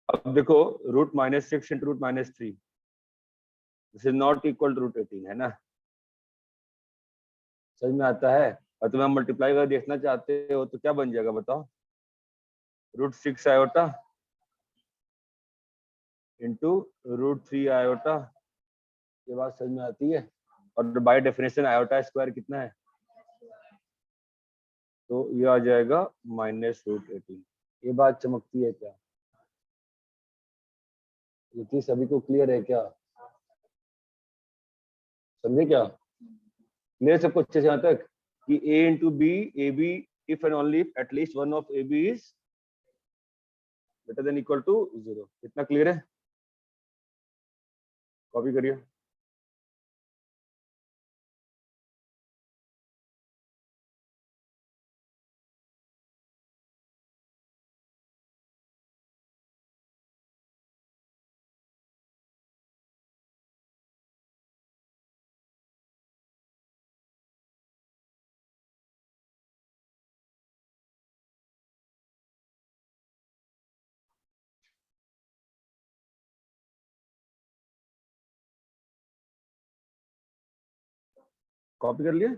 अब देखो root -6 into root -3 this is not equal to √18 है ना, समझ में आता है। और तुम्हें मल्टीप्लाई कर देखना चाहते हो तो क्या बन जाएगा बताओ, √6 आयोटा इंटू √3 आयोटा, ये बात समझ में आती है। और बाय डेफिनेशन आयोटा स्क्वायर कितना है, तो ये आ जाएगा -√18। ये बात चमकती है क्या, ये चीज सभी को क्लियर है क्या, समझे क्या, क्लियर सबको अच्छे से यहाँ तक कि a into B, A B if and only if at least one of A B is greater than equal to 0। कितना क्लियर है, कॉपी करिए। कॉपी कर लिया।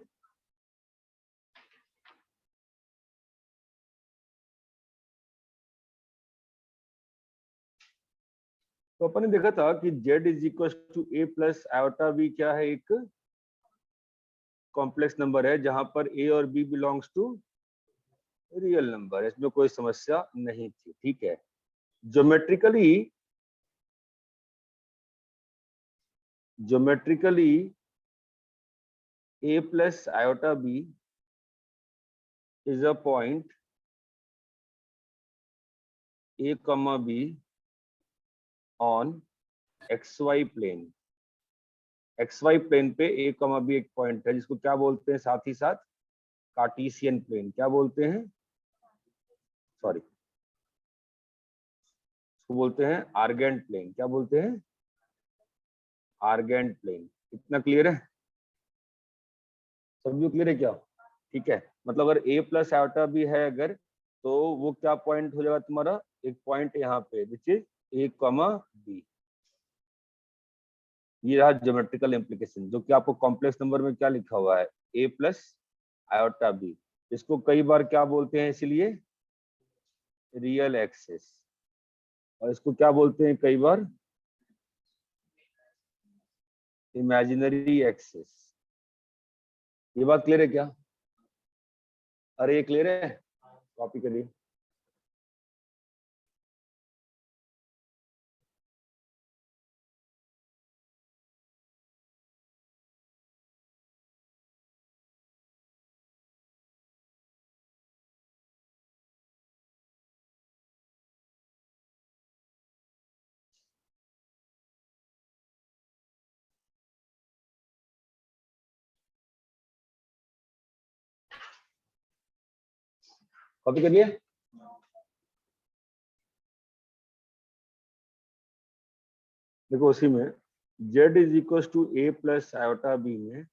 तो अपन ने देखा था कि z is equal to a plus iota b क्या है, एक कॉम्प्लेक्स नंबर है जहां पर a और b belongs to real number, इसमें कोई समस्या नहीं थी, ठीक है। Geometrically a plus iota b is a point a comma b on xy plane। xy plane पे a comma b एक पॉइंट है जिसको क्या बोलते हैं, साथ ही साथ कार्टेशियन प्लेन क्या बोलते हैं, सॉरी इसको बोलते हैं आर्गेंट प्लेन। क्या बोलते हैं, आर्गेंट प्लेन। इतना क्लियर है, सब क्लियर है क्या, ठीक है। मतलब अगर a प्लस आयोटा भी है अगर, तो वो क्या पॉइंट हो जाएगा तुम्हारा, एक पॉइंट यहाँ पे which is a comma b। ये रहा ज्योमेट्रिकल इम्प्लीकेशन, जो कि आपको कॉम्प्लेक्स नंबर में क्या लिखा हुआ है, a प्लस आयोटा b। इसको कई बार क्या बोलते हैं, इसलिए रियल एक्सिस, और इसको क्या बोलते हैं कई बार, इमेजिनरी एक्सिस। ये बात क्लियर है क्या, अरे ये क्लियर है, कॉपी करिए। कॉपी करिए। देखो उसी में z is equal to a plus iota b में,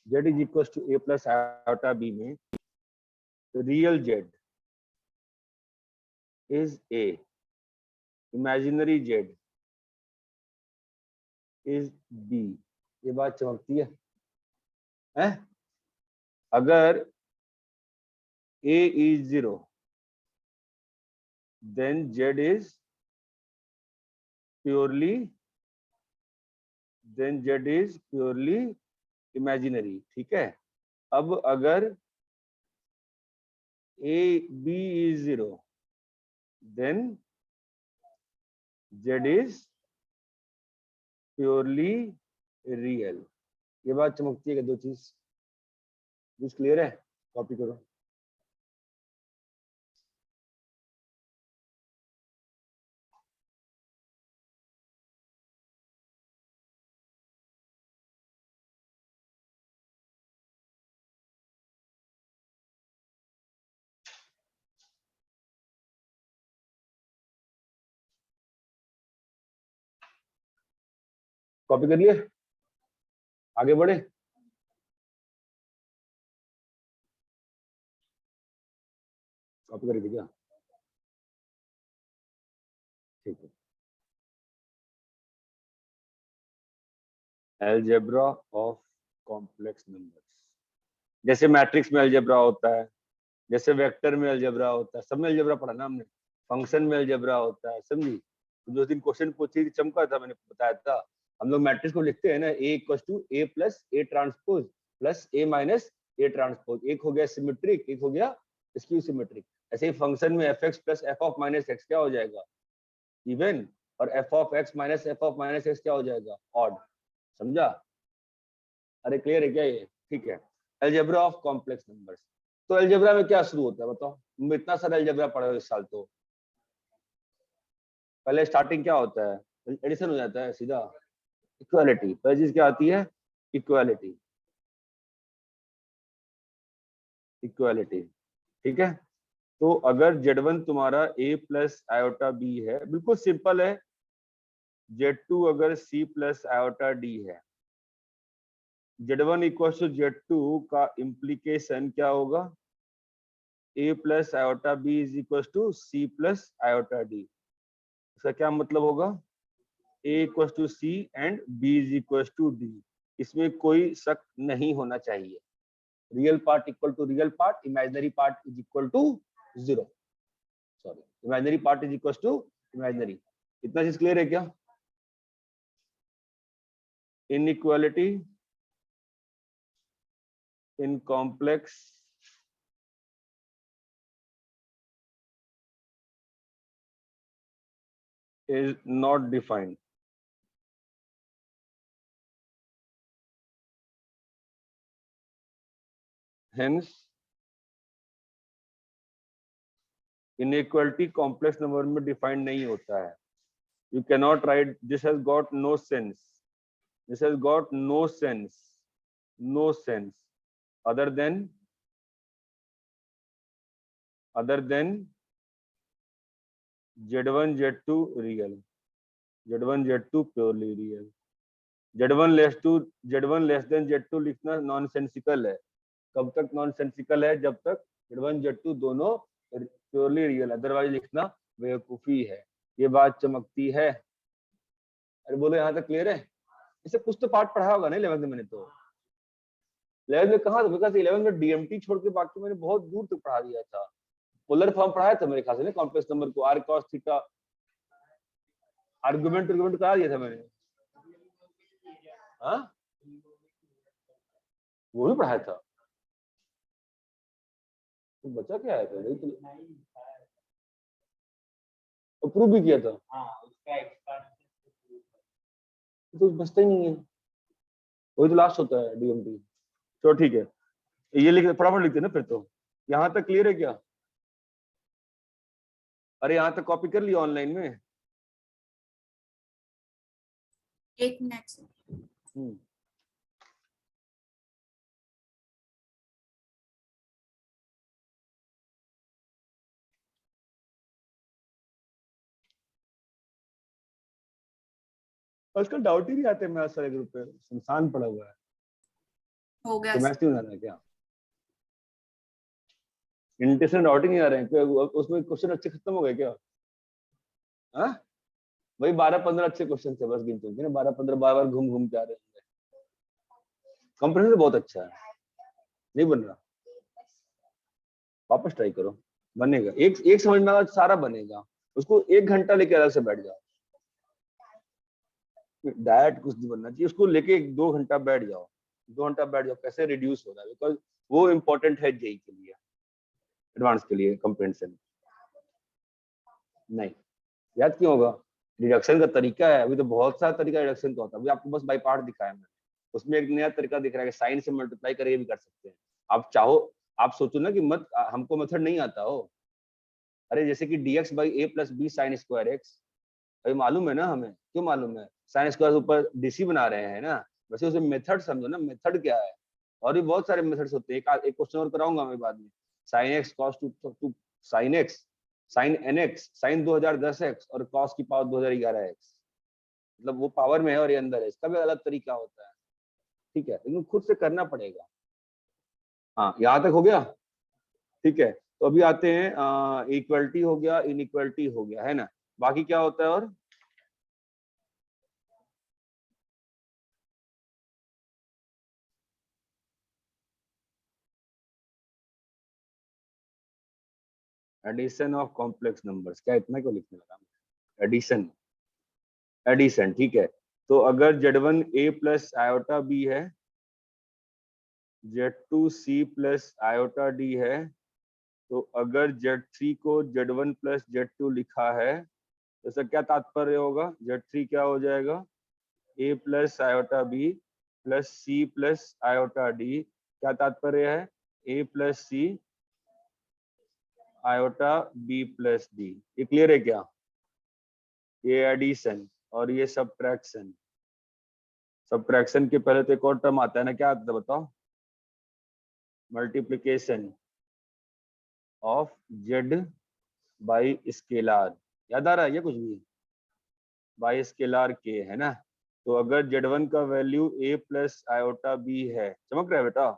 z is equal to a plus iota b में real z is a, imaginary z is b। ये बात चमकती है? अगर a is 0 then z is purely imaginary, ठीक है। अब अगर a b is 0 then z is purely real। ये बात चमकती है कि दो चीज क्लियर है, कॉपी करो। कॉपी करिए, आगे बढ़े। कॉपी करिए क्या, ठीक है, अलजेब्रा ऑफ कॉम्प्लेक्स नंबर्स, जैसे मैट्रिक्स में अलजेब्रा होता है, जैसे वेक्टर में अलजेब्रा होता है, सब में अलजेब्रा पढ़ा ना हमने, फंक्शन में अलजेब्रा होता है, समझी। तो जो दिन क्वेश्चन पूछी थी चमका था, मैंने बताया था, हम लोग मैट्रिक्स को लिखते हैं ना, A equal to A plus A transpose plus A minus A transpose, एक हो गया सिमेट्रिक, एक हो गया स्क्यू सिमेट्रिक। ऐसे ही फंक्शन में F x plus F of minus x क्या हो जाएगा, इवन, और F of x minus F of minus x क्या हो जाएगा, ऑड। समझा? अरे क्लियर है क्या ये? ठीक है, अलजेब्रा ऑफ कॉम्प्लेक्स नंबर्स। तो अलजेब्रा में क्या शुरू होता है बताओ, तुम इतना सारा अलजेब्रा पढ़े हो इस साल, तो पहले स्टार्टिंग क्या होता है, एडिशन हो जाता है सीधा, इक्वालिटी, पहली चीज क्या आती है, इक्वालिटी, इक्वालिटी, ठीक है। तो अगर Z1 तुम्हारा a प्लस आयोटा b है, बिल्कुल सिंपल है, Z2 अगर c प्लस आयोटा d है, Z1 इक्वल टू Z2 का इम्प्लीकेशन क्या होगा, a plus iota b is equal to c plus iota d। इसका क्या मतलब होगा, a equal to c and b is equal to d। इसमें कोई शक नहीं होना चाहिए, real part equal to real part, imaginary part is equal to zero, sorry, imaginary part is equal to imaginary. इतना चीज क्लियर है क्या? Inequality in complex is not defined. Hence, inequality complex number में defined नहीं होता है. You cannot write this has got no sense. This has got no sense. No sense. Other than Z1 Z2 real. Z1 Z2 purely real. Z1 less than Z2 लिखना nonsensical है। कब तक nonsensical है? जब तक Z1 Z2 दोनों purely real, otherwise लिखना बेवकूफी है। ये बात चमकती है? अरे बोलो, यहाँ तक क्लियर है? इसे कुछ तो पार्ट पढ़ा होगा ना 11th में? मैंने तो 11th में कहा था, बिकॉज 11th में डीएमटी छोड़ के बाकी मैंने बहुत दूर तक पढ़ा दिया था। पोलर फॉर्म पढ़ाया था मेरे ख्याल से, कॉम्प्लेक्स नंबर को, आर कॉस थीटा, आर्गुमेंट करा दिया था मैंने। हाँ, वो भी पढ़ाया था। तो बचा क्या है फिर? तो प्रूव भी किया था। तो बचता ही नहीं है, वही तो लास्ट होता है डीएमटी। तो ठीक है, ये लिख, फटाफट लिखते ना फिर। तो यहाँ तक क्लियर है क्या? अरे यहाँ तक कॉपी कर लिया ऑनलाइन में? एक मिनट। आजकल डाउट ही नहीं आते मैथ्स वाले ग्रुप पे, सुनसान पड़ा हुआ है। हो गया। तो मैथ्स नहीं बना क्या? इंटेंशन डाउट ही नहीं आ रहे हैं? उसमें क्वेश्चन अच्छे खत्म हो गए क्या? हाँ, वही 12-15 अच्छे क्वेश्चन थे बस, गिनते हैं ना, 12-15 बार बार घूम घूम के आ रहे होंगे। कंप्रेशन तो बहुत अच्छा है, नहीं बन रहा, वापस ट्राई करो, बनेगा। एक समझ में आएगा सारा बनेगा। उसको 1 घंटा लेके अलग से बैठ जाओ, डायरेक्ट कुछ नहीं बनना चाहिए, उसको लेके 2 घंटा बैठ जाओ, 2 घंटा बैठ जाओ कैसे रिड्यूस हो रहा है, बिकॉज वो इंपॉर्टेंट है जेई के लिए, एडवांस के लिए। कंप्रेंशन नहीं याद क्यों होगा? रिडक्शन का तरीका है, अभी तो बहुत सारा तरीका रिडक्शन का होता है, अभी आपको बस बाई पार्ट दिखाया मैंने। उसमें एक नया तरीका दिख रहा है कि साइन से मल्टीप्लाई करके भी कर सकते हैं। आप चाहो, आप सोचो ना कि मत हमको मेथड नहीं आता हो। अरे जैसे कि dx by A plus B sine square X, अभी मालूम है ना हमें, क्यों मालूम है? साइन स्क्वायर ऊपर डीसी बना रहे हैं ना, वैसे उसे मेथड समझो ना, मेथड क्या है। और भी बहुत सारे मेथड्स होते हैं, एक क्वेश्चन और कराऊंगा मैं बाद में। Sine X cos two sine X, sine N X, sine 2010 X, और कॉस की पावर 2011 एक्स, मतलब वो पावर में है और ये अंदर है, इसका भी अलग तरीका होता है। ठीक है, लेकिन खुद से करना पड़ेगा। हाँ, यहाँ तक हो गया? ठीक है, तो अभी आते हैं, इक्वलिटी हो गया, इनइक्वलिटी हो गया, है ना। बाकी क्या होता है? और एडिशन ऑफ कॉम्प्लेक्स नंबर्स, क्या इतना क्यों लिखने लगा? एडिशन, एडिशन, ठीक है। तो अगर Z1 A plus iota B है, Z2 C plus iota D है, तो अगर Z3 को Z1 प्लस Z2 लिखा है तो इसका क्या तात्पर्य होगा? Z3 क्या हो जाएगा? A plus iota B plus C plus iota D। क्या तात्पर्य है? A plus C iota B plus D। ये क्लियर है क्या? ये एडिशन और ये सब्ट्रैक्शन। सब्ट्रैक्शन के पहले तो एक और टर्म आता है ना, क्या आता है बताओ? Multiplication of Z by scalar. याद आ रहा है ये कुछ भी? बाई स्केलार K, है ना? तो अगर Z1 का value A plus iota B है, चमक रहा है बेटा,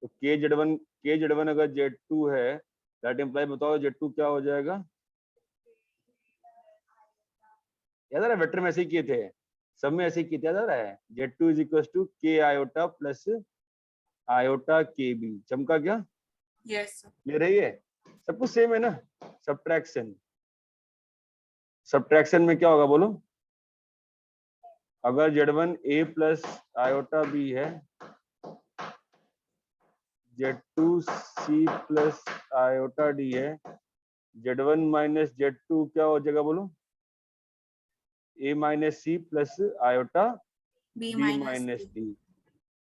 तो K Z1 अगर Z2 है, दैट इम्प्लाई, बताओ Z2 क्या हो जाएगा? याद आ रहा है? वेक्टर में ऐसे ही किए थे, सब में ऐसे ही किए थे, याद आ रहा है? Z2 is equal to K iota plus iota KB। चमका क्या? Yes sir. ये रही है, सब कुछ सेम है ना? सब्ट्रैक्शन, सब्ट्रैक्शन में क्या होगा बोलो? अगर Z1 A plus iota B है, Z2 C plus iota D है, Z1 माइनस Z2 क्या हो जाएगा बोलो? A minus C plus iota B B minus D।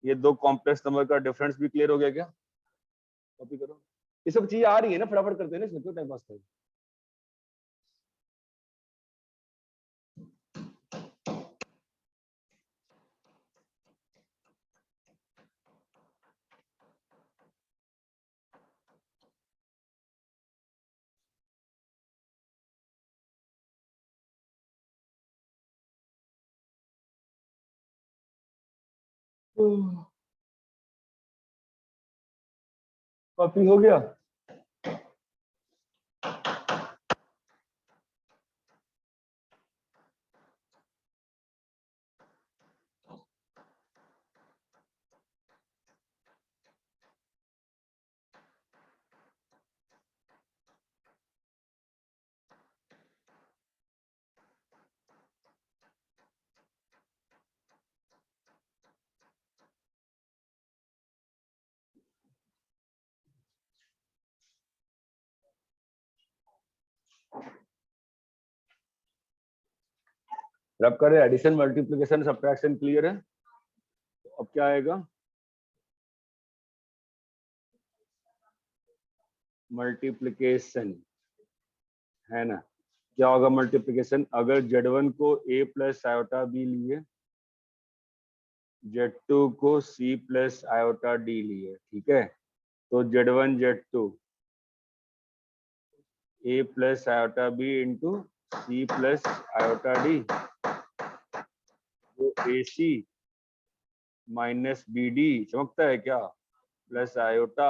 ये दो कॉम्प्लेक्स नंबर का डिफरेंस भी क्लियर हो गया क्या? कॉपी करो, ये सब चीजें आ रही है ना, फटाफट करते हैं ना, इसमें क्यों टाइम पास करें? कॉपी हो गया? रब करें, एडिशन मल्टीप्लिकेशन सब्ट्रैक्शन क्लियर है? तो अब क्या आएगा? मल्टीप्लिकेशन, है ना? क्या होगा मल्टीप्लिकेशन? अगर Z1 को A प्लस आयोटा B लिए, Z2 को C प्लस आयोटा D लिए, ठीक है? तो Z1 Z2 A plus iota B into C plus iota D, तो AC माइनस BD चमकता है क्या? Plus iota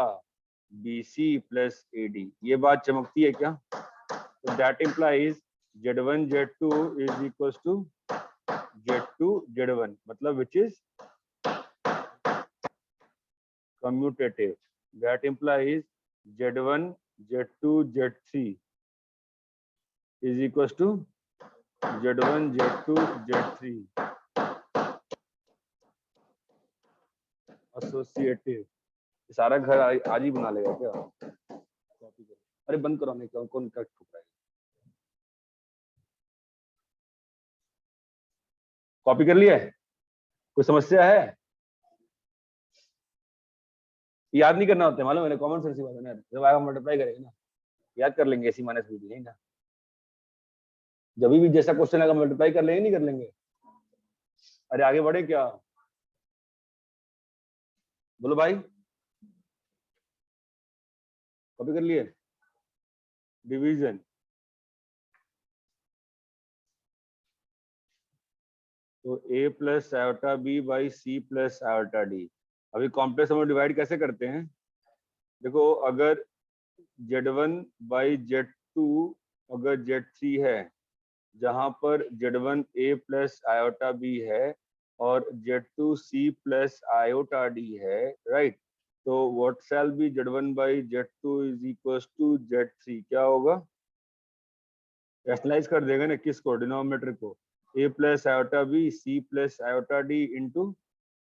BC plus AD। ये बात चमकती है क्या? तो that implies Z1 Z2 is equal to Z2 Z1, मतलब which is commutative. That implies Z1 Z2 Z3 is equals to Z1 Z2 Z3 associative। सारा घर आज ही बना लेगा क्या? कॉपी करो, अरे बंद करो, नहीं कौन क्या ठुक रहा है? कॉपी कर लिया है? कोई समस्या है? याद नहीं करना होता है, मालूम है, कॉमन सेंस की बात है ना, जब आएगा मल्टीप्लाई करेगा ना, याद कर लेंगे AC माइनस BD, नहीं ना? जब भी जैसा क्वेश्चन आएगा मल्टीप्लाई कर लेंगे, नहीं कर लेंगे? अरे आगे बढ़े क्या? बोलो भाई, कॉपी कर लिए? डिवीजन, तो A plus iota B by C plus iota D। अभी कॉम्प्लेक्स नंबर डिवाइड कैसे करते हैं? देखो, अगर Z1 बाई Z2 अगर Z3 है, जहां पर Z1 A plus iota B है और Z2 C plus iota D है, राइट। तो what shall be Z1 by Z2 is equal to Z3, क्या होगा? रैशनलाइज कर देगा ना किसको, डिनोमिनेटर को, A plus iota B C plus iota D into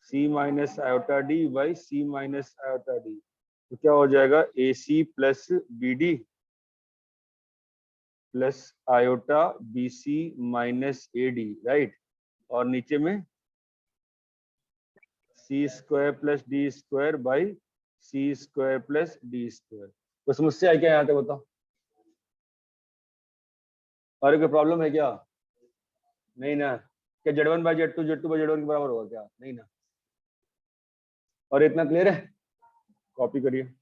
C minus iota D by C minus iota D। तो क्या हो जाएगा, AC plus BD plus iota BC minus AD, right. और नीचे में C square plus D square by C square plus D square. तो समस्या है क्या यहाँ पे, बताओ? और कोई प्रॉब्लम है क्या? नहीं ना? क्या Z1 by Z2 Z2 by Z1 के बराबर होगा क्या? नहीं ना? और इतना क्लियर है? कॉपी करिए।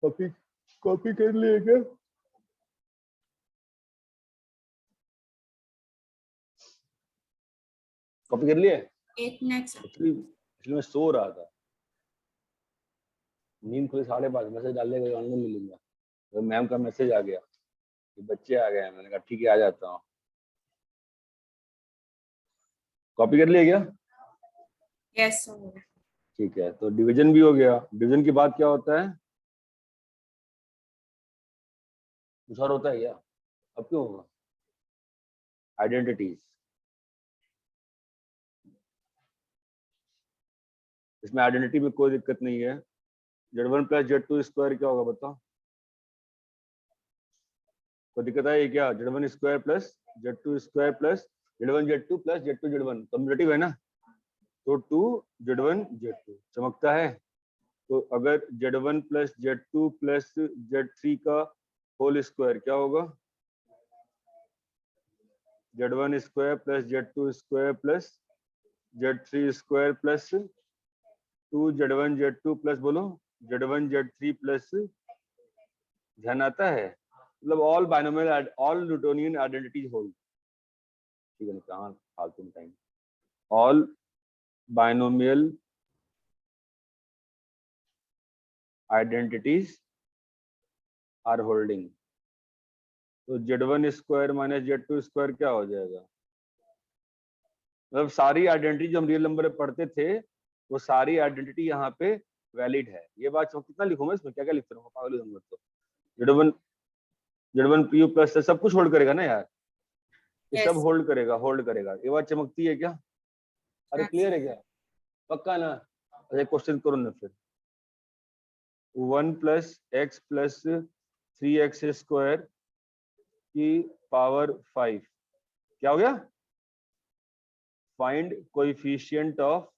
कॉपी कॉपी कर लिए क्या? कॉपी कर लिए? 8 मिनट सर। इसलिए मैं सो रहा था, नींद खुली 5:30, मैसेज डाल देगा ऑनलाइन ले लूंगा। तो मैम का मैसेज आ गया कि बच्चे आ गए हैं, मैंने कहा ठीक है आ जाता हूँ। कॉपी कर लिया क्या? Yes sir. ठीक है, तो डिवीजन भी हो गया। डिवीजन के बाद क्या होता है? कुछ और होता है क्या? अब क्यों होगा? आइडेंटिटीज। इसमें आइडेंटिटी में कोई दिक्कत नहीं है। Z1 प्लस Z2 स्क्वायर क्या होगा बताओ? कोई दिक्कत है क्या? Z1 square plus Z2 square plus Z1 Z2 plus Z2 Z1 cumulative है ना? तो 2 Z1 Z2 चमकता है। तो अगर Z1 plus Z2 plus Z3 का होल स्क्वायर क्या होगा? Z1 square plus Z2 square plus Z3 square plus 2 Z1 Z2 plus बोलो Z1 Z3 प्लस, ध्यान आता है? मतलब all binomial, all Newtonian identities whole. ठीक है ना, कहाँ फालतू में time. All binomial identities are holding. तो Z1 square minus Z2 square क्या हो जाएगा? मतलब सारी आइडेंटिटी जो हम रियल नंबर में पढ़ते थे वो सारी आइडेंटिटी यहाँ पे वैलिड है। ये बात कितना लिखूं मैं इसमें, क्या क्या लिखता हूँ, पागल हो तो Z1 Z1 PU प्लस सब कुछ होल्ड करेगा ना यार, ये सब यस। होल्ड करेगा, होल्ड करेगा। ये बात चमकती है क्या? अरे क्लियर है क्या? पक्का ना? अरे क्वेश्चन करो ना फिर। 1 plus x plus 3x square की पावर 5 क्या हो गया? फाइंड कोएफिशिएंट ऑफ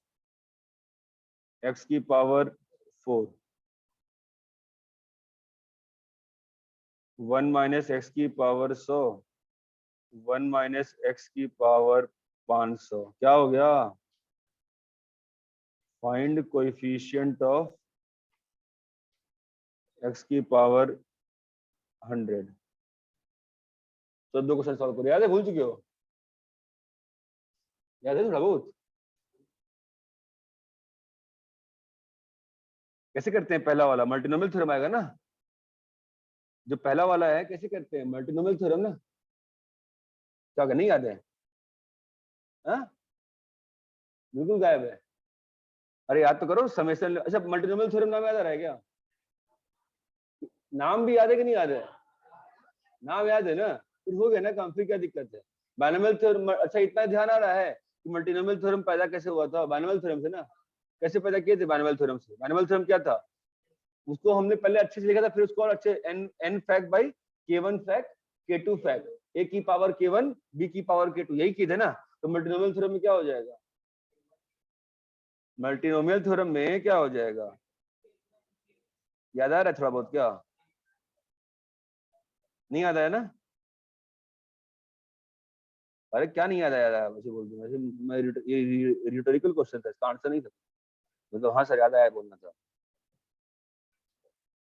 x की पावर 4। 1 माइनस एक्स की पावर 100, 1 माइनस एक्स की पावर 500 क्या हो गया? फाइंड कोएफिशिएंट ऑफ x की पावर 100। तो दो क्वेश्चन सॉल्व करो, याद है? भूल चुके हो? याद है थोड़ा बहुत? कैसे करते हैं? पहला वाला मल्टीनोमियल थ्योरम आएगा ना, जो पहला वाला है कैसे करते हैं? मल्टीनोमियल थ्योरम ना। क्या होगा, नहीं याद है? हाँ बिल्कुल गायब है। अरे याद तो करो, समेशन। अच्छा मल्टीनोमियल थ्योरम नाम याद आ रहा है क्या? नाम भी याद है कि नहीं याद है? नाम याद है ना, फिर हो गया ना काम, फिर क्या दिक्कत है? बाइनोमियल थ्योरम, अच्छा इतना ध्यान आ रहा है कि मल्टीनोमियल थ्योरम पैदा कैसे हुआ था? बाइनोमियल थ्योरम से ना। कैसे पैदा किए थे बाइनोमियल थ्योरम से? बाइनोमियल थ्योरम क्या था? उसको हमने पहले अच्छे से लिखा था, फिर उसको और अच्छे n fact by k1 fact k2 fact, a की पावर k1 b की पावर k2, यही की थे ना। तो मल्टीनोमियल थ्योरम में क्या हो जाएगा? मल्टीनोमियल थ्योरम में क्या हो जाएगा? याद आ रहा है थोड़ा बहुत क्या? नहीं याद आया ना? अरे क्या नहीं याद आया, वैसे बोल दूं, वैसे मैं ये रिटोरिकल क्वेश्चन था, इसका आंसर नहीं था, मतलब हाँ सर याद आया बोलना था।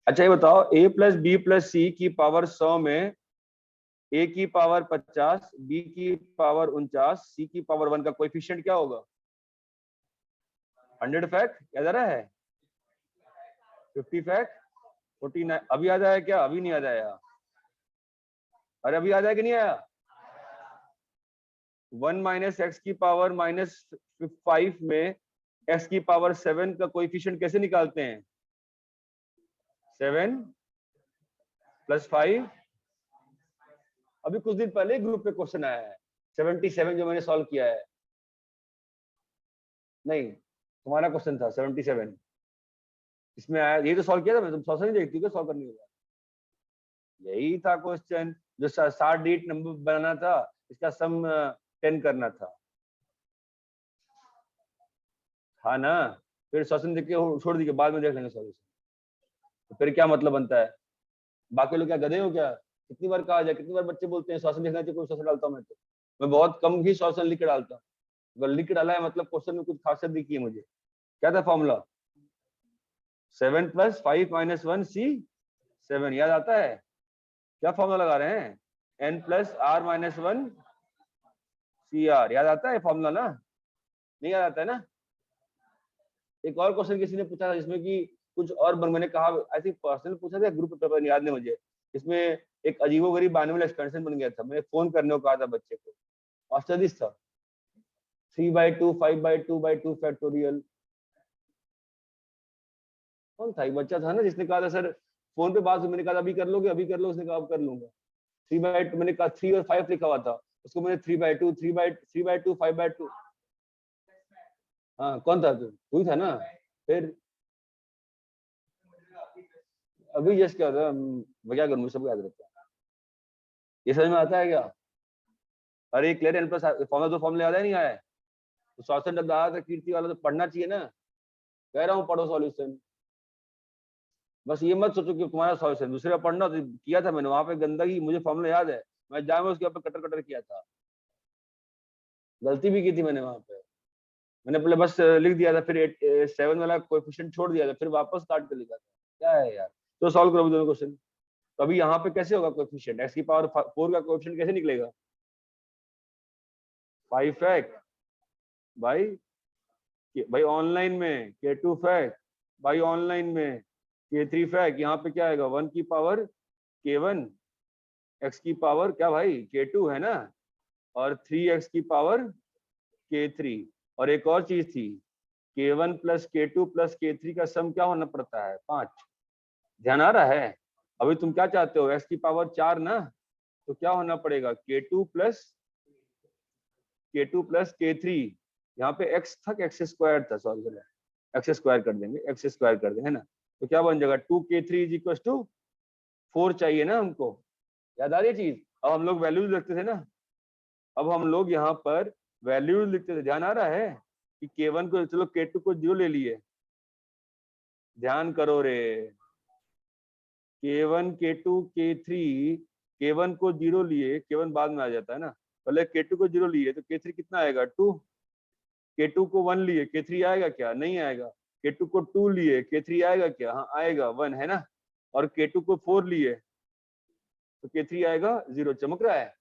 अच्छा ये बताओ, a प्लस बी प्लस सी की पावर 100 में a की पावर 50, b की पावर 49, c की पावर 1 का कोएफिशिएंट क्या होगा? 100 फैक्ट याद आ रहा है, 50 फैक्ट, 49। अभी याद आया क्या? अभी नहीं याद आया? अरे अभी याद आया कि नहीं आया? 1 माइनस एक्स की पावर -5 में x की पावर 7 का कोएफिशिएंट कैसे निकालते हैं? 7 प्लस 5। अभी कुछ दिन पहले ग्रुप पे क्वेश्चन आया है 77 जो मैंने सॉल्व किया है। नहीं, तुम्हारा क्वेश्चन था 77, इसमें आया, ये तो सॉल्व किया था मैं, तुम सॉल्व नहीं देखती क्या सॉल्व करने के बाद? यही था क्वेश्चन, जो 60 डिजिट नंबर बनाना था, इसका सम 10 करना था ना? फिर सॉल्यूशन देख के छोड़ दी, बाद में देख लेंगे सॉल्यूशन। तो फिर क्या मतलब बनता है? बाकी लोग क्या गधे हो क्या? कितनी बार कहा जाए, कितनी बार बच्चे बोलते हैं सॉल्यूशन देखना चाहिए, कोई सॉल्यूशन डालता हूँ मैं बहुत कम ही सॉल्यूशन लिख के डालता हूँ। अगर लिख के डाला है मतलब क्वेश्चन में कुछ खासियत दिखी है मुझे। क्या था फॉर्मूला? 7 प्लस 5 माइनस 1 सी 7, याद आता है? क्या फॉर्मूला लगा रहे हैं? n plus r minus 1 C r, याद आता है फॉर्मूला ना? नहीं याद आता है ना? एक और क्वेश्चन किसी ने पूछा था जिसमें कि कुछ और मैंने कहा, आई थिंक पर्सनल पूछा था, ग्रुप पेपर याद नहीं मुझे, इसमें एक अजीबोगरीब बानवे वाला एक्सपेंशन बन गया था, मैंने फोन करने को कहा था बच्चे को, ऑस्ट्रेलिस था, 3/2 5/2/2 फैक्टोरियल। कौन था? एक बच्चा था ना जिसने कहा था सर फोन पे बात हुई, मैंने कहा अभी कर लोगे? अभी कर लो, उसने कहा अब कर लूंगा। 3/2, मैंने कहा 3 और 5 लिखा हुआ था, उसको मैंने 3/2 3/2 5/2। हाँ कौन था? तू ही था ना? फिर अभी जस्ट क्या होता है, मैं क्या करूँ, मुझे सब याद रहता है। ये समझ में आता है क्या? अरे क्लियर एन प्लस फॉर्मूला, तो फॉर्मूला याद है नहीं आया है? तो सॉल्यूशन जब डाला था कीर्ति वाला, तो पढ़ना चाहिए ना। कह रहा हूँ पढ़ो सॉल्यूशन, बस ये मत सोचो कि तुम्हारा सॉल्यूशन दूसरे का पढ़ना। तो किया था मैंने वहां पे गंदगी, मुझे फॉर्मूला याद है, मैं जाए उसके ऊपर कटर कटर किया था, गलती भी की थी मैंने वहां पे। मैंने पहले बस लिख दिया था, फिर 7 वाला कोएफिशिएंट छोड़ दिया था, फिर वापस काट के लिखा था। क्या है यार? तो सॉल्व करो दोनों क्वेश्चन। तो अभी यहाँ पे कैसे होगा कोएफिशिएंट? x की पावर 4 का कोएफिशिएंट कैसे निकलेगा? 5 फैक्ट भाई ऑनलाइन में k2 फैक्ट, भाई ऑनलाइन में k3 फैक्ट, यहाँ पे क्या आएगा? 1 की पावर k1, x की पावर क्या भाई k2 है ना, और 3x की पावर k3। और एक और चीज थी, k1 plus k2 plus k3 का सम क्या होना पड़ता है? 5। ध्यान आ रहा है? अभी तुम क्या चाहते हो? x की पावर 4 ना, तो क्या होना पड़ेगा? k2 plus k3। यहाँ पे x था कि x स्क्वायर था? सॉल्व करें, x स्क्वायर कर देंगे, x स्क्वायर कर देंगे, है ना? तो क्या बन जाएगा? 2k3 इज इक्वल टू 4 चाहिए ना हमको। याद आ रही है चीज? अब हम लोग वैल्यूज लिखते थे ना, अब हम लोग यहाँ पर वैल्यूज लिखते थे, ध्यान आ रहा है? कि k1 को, चलो k2 को 0 ले लिए, ध्यान करो रे, k1 k2 k3, k1 को 0 लिए, k1 बाद में आ जाता है ना, पहले k2 को 0 लिए तो k3 कितना आएगा? 2। k2 को 1 लिए, k3 आएगा क्या? नहीं आएगा। k2 को 2 लिए, k3 आएगा क्या? हाँ आएगा, 1 है ना। और k2 को 4 लिए तो k3 आएगा 0। चमक रहा है?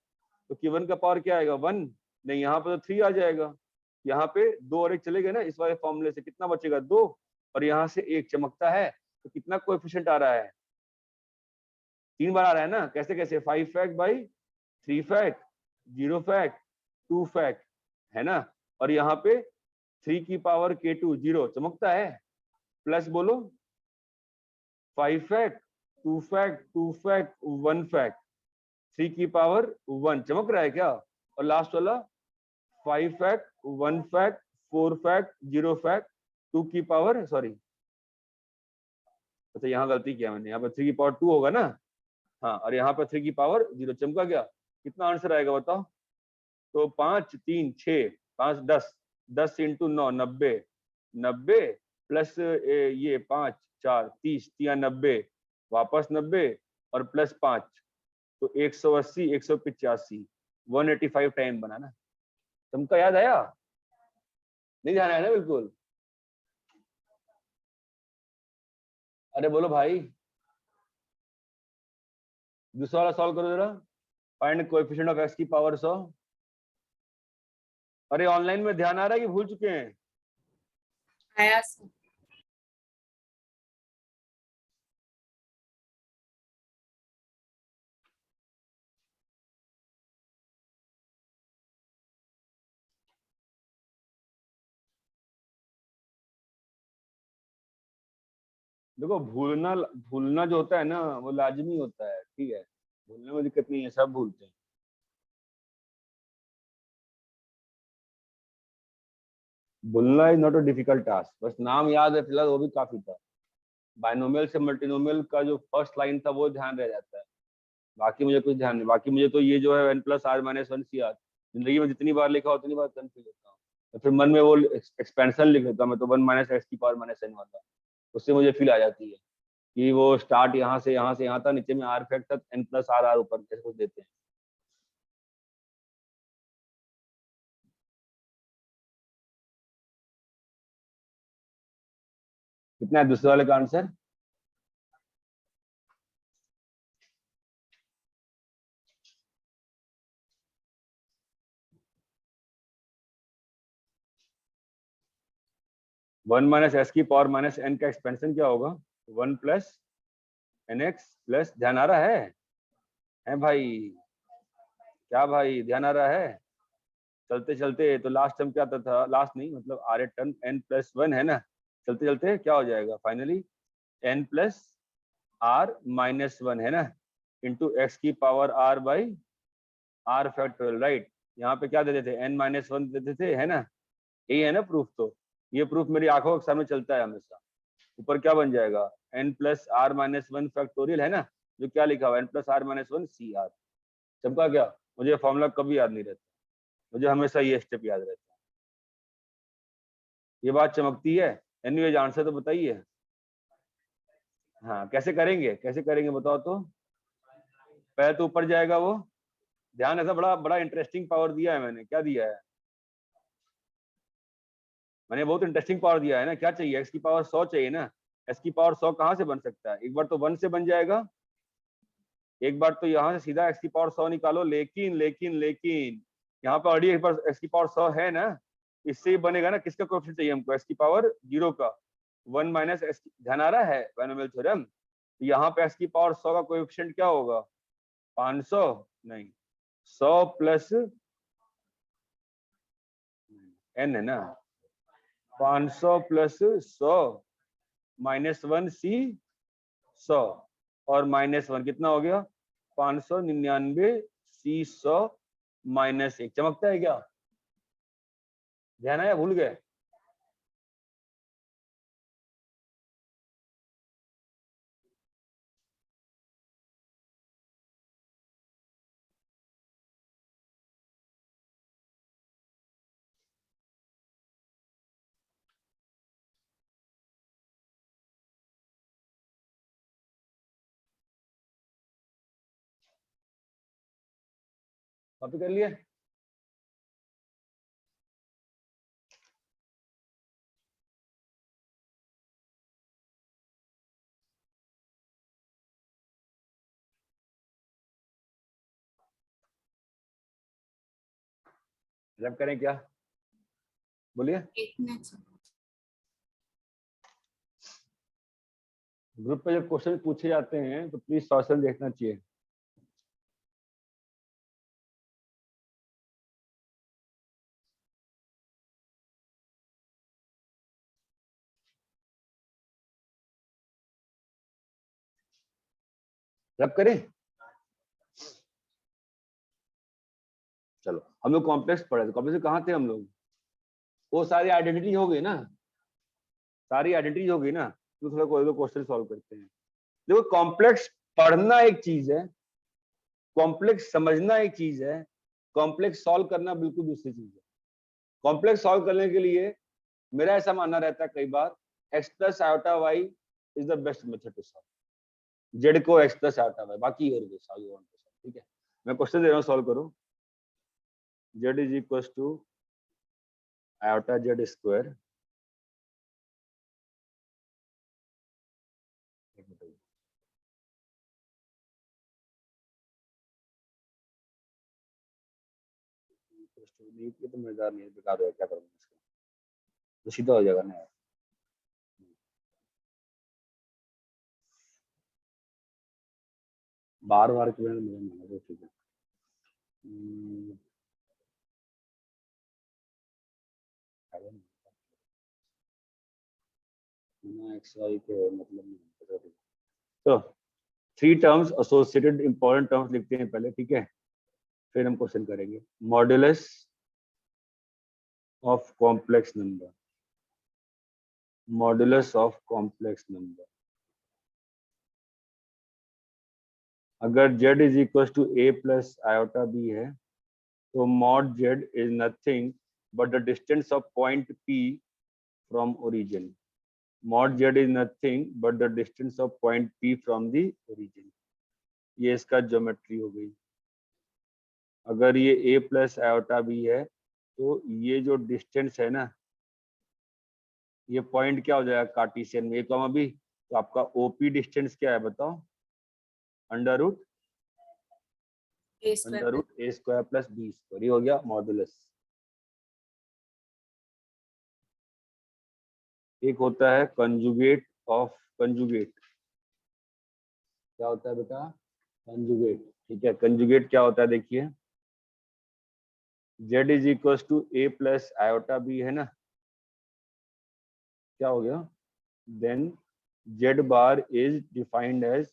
तो k1 का पावर क्या आएगा? 1। नहीं, यहाँ पे तो 3 आ जाएगा, यहाँ पे 2 और 1 चले गए ना, इस वाले फॉर्मूले से कितना बचेगा? 2, और यहाँ से 1 चमकता है, तो कितना कोएफिशिएंट आ रहा है? 3 बार आ रहा है ना। कैसे कैसे? 5 fact by 3 fact, 0 fact, 2 fact, है ना। और यहाँ पे 3 की पावर k2 0 चमकता है, प्लस बोलो 5 फैक्ट, 2 फैक्ट, 2 फैक्ट, 1 फैक्ट, 3 की पावर 1 चमक रहा है क्या? और लास्ट वाला 5 फैक्ट, 1 फैक्ट, 4 फैक्ट, 0 फैक्ट, 2 की पावर, सॉरी अच्छा यहाँ गलती किया मैंने, यहाँ पर 3 की पावर 2 होगा ना। हाँ, और यहाँ पर 3 की पावर 0 चमका गया। कितना आंसर आएगा बताओ? तो 5 3 6 5 10, 10 इंटू 9 90, 90 प्लस ये 5 4 30, 90 वापस 90 और प्लस 5, तो 180 185। 185 टाइम बना ना। तुमको याद आया? नहीं ध्यान आया ना बिल्कुल? अरे बोलो भाई, दूसरा वाला सॉल्व करो जरा। फाइंड कोएफिशिएंट ऑफ x की पावर 100। अरे ऑनलाइन में ध्यान आ रहा है कि भूल चुके हैं? आया सर। देखो, भूलना भूलना जो होता है ना, वो लाजमी होता है, ठीक है, भूलने में दिक्कत नहीं है, सब भूलते हैं। भूलना is not a difficult task, बस नाम याद है फिलहाल, वो भी काफी था। बाइनोमियल से मल्टीनोमियल का जो फर्स्ट लाइन था वो ध्यान रह जाता है, बाकी मुझे कुछ ध्यान नहीं। बाकी मुझे तो ये जो है n plus r minus one C r, जिंदगी में जितनी बार लिखा उतनी बार कंफ्यूज होता हूँ। तो फिर मन में वो एक्सपेंशन लिख लेता हूँ मैं तो, 1 माइनस एक्स की पावर माइनस एन वाला, उससे मुझे फील आ जाती है कि वो स्टार्ट यहाँ से यहाँ था, नीचे में आर फैक्ट तक n प्लस आर ऊपर कैसे कुछ देते हैं। कितना है दूसरे वाले का आंसर? वन माइनस एस की पावर माइनस एन का एक्सपेंशन क्या होगा? 1 प्लस एन एक्स प्लस, ध्यान आ रहा है भाई? क्या भाई ध्यान आ रहा है? चलते चलते तो लास्ट टर्म क्या था, लास्ट नहीं मतलब r a term n plus one है ना, चलते चलते क्या हो जाएगा finally? n plus r minus one है ना, इंटू एक्स की power r by r factorial, right. यहाँ पे क्या देते थे? n माइनस वन देते थे, है ना? यही है ना प्रूफ? तो ये प्रूफ मेरी आंखों के सामने चलता है हमेशा। ऊपर क्या बन जाएगा? n plus r minus one factorial, है ना, जो क्या लिखा हुआ है n plus r minus one C r. चमका क्या? मुझे फॉर्मूला कभी याद नहीं रहता, मुझे हमेशा ये स्टेप याद रहता है। ये बात चमकती है। एनीवेज आंसर तो बताइए। हाँ, कैसे करेंगे, कैसे करेंगे बताओ तो। पहले तो ऊपर जाएगा वो, ध्यान ऐसा, बड़ा बड़ा इंटरेस्टिंग पावर दिया है मैंने। क्या दिया है मैंने? बहुत इंटरेस्टिंग पावर दिया है ना। क्या चाहिए? एक्स की पावर 100 चाहिए ना। एक्स की पावर 100 कहाँ से बन सकता है? एक बार तो 1 से बन जाएगा, एक बार तो यहाँ से सीधा एक्स की पावर 100 निकालो, लेकिन लेकिन लेकिन यहाँ पर ऑलरेडी एक बार एक्स की पावर 100 है ना, इससे ही बनेगा ना। किसका कोएफिशिएंट चाहिए हमको? एक्स की पावर 0 का, 1 माइनस एक्स। ध्यान आ रहा है बाइनोमियल थ्योरम? यहाँ पे एक्स की पावर 100 का कोएफिशिएंट क्या होगा? 500 नहीं, 100 प्लस n है ना, 500 प्लस 100 माइनस वन सी 100, और माइनस वन कितना हो गया? 599 सी 100 माइनस 1। चमकता है क्या? ध्यान आया? भूल गए? कॉपी कर लिए? रब करें क्या? बोलिए। एक मिनट सर। ग्रुप पे जब क्वेश्चन पूछे जाते हैं तो प्लीज सॉल्यूशन देखना चाहिए। रब करें? चलो, हम लोग कॉम्प्लेक्स पढ़े थे, कॉम्प्लेक्स कहाँ थे हम लोग? वो सारी आइडेंटिटी हो गई ना, सारी आइडेंटिटी हो गई ना, तो थोड़ा कोई दो क्वेश्चन सॉल्व करते हैं। देखो, कॉम्प्लेक्स पढ़ना एक चीज है, कॉम्प्लेक्स समझना एक चीज है, कॉम्प्लेक्स सॉल्व करना बिल्कुल दूसरी चीज है। कॉम्प्लेक्स सॉल्व करने के लिए मेरा ऐसा मानना रहता है कई बार, x plus iota y is the best method to solve. Z को एक्स प्लस आयोटा वाई, बाकी और ठीक है। मैं क्वेश्चन दे रहा हूँ, सॉल्व करो। z is equal to iota z square ये तो मजेदार नहीं है, बेकार हो, क्या करूँगा इसका, तो सीधा हो जाएगा ना यार। बार बार क्यों मेरा माना तो ठीक है। एक्स वाई के मतलब नहीं। तो 3 टर्म्स एसोसिएटेड इंपॉर्टेंट टर्म्स लिखते हैं पहले, ठीक है, फिर हम क्वेश्चन करेंगे। Modulus of complex number, modulus of complex number, अगर z is equal to a plus iota b है तो mod z is nothing but the distance of point p from origin. Mod z is nothing but the distance of point p from the origin. ये इसका geometry हो गई। अगर ये a plus iota b है तो ये जो डिस्टेंस है ना, ये पॉइंट क्या हो जाएगा कार्टेशियन में, a कॉमा b, तो आपका OP डिस्टेंस क्या है बताओ, under root A square plus a square plus b square, ये हो गया मॉडुलस। एक होता है कंजुगेट ऑफ कंजुगेट, क्या होता है बेटा, कंजुगेट, ठीक है। कंजुगेट क्या होता है देखिए, z is equal to a plus iota b है ना, क्या हो गया, then z bar is defined as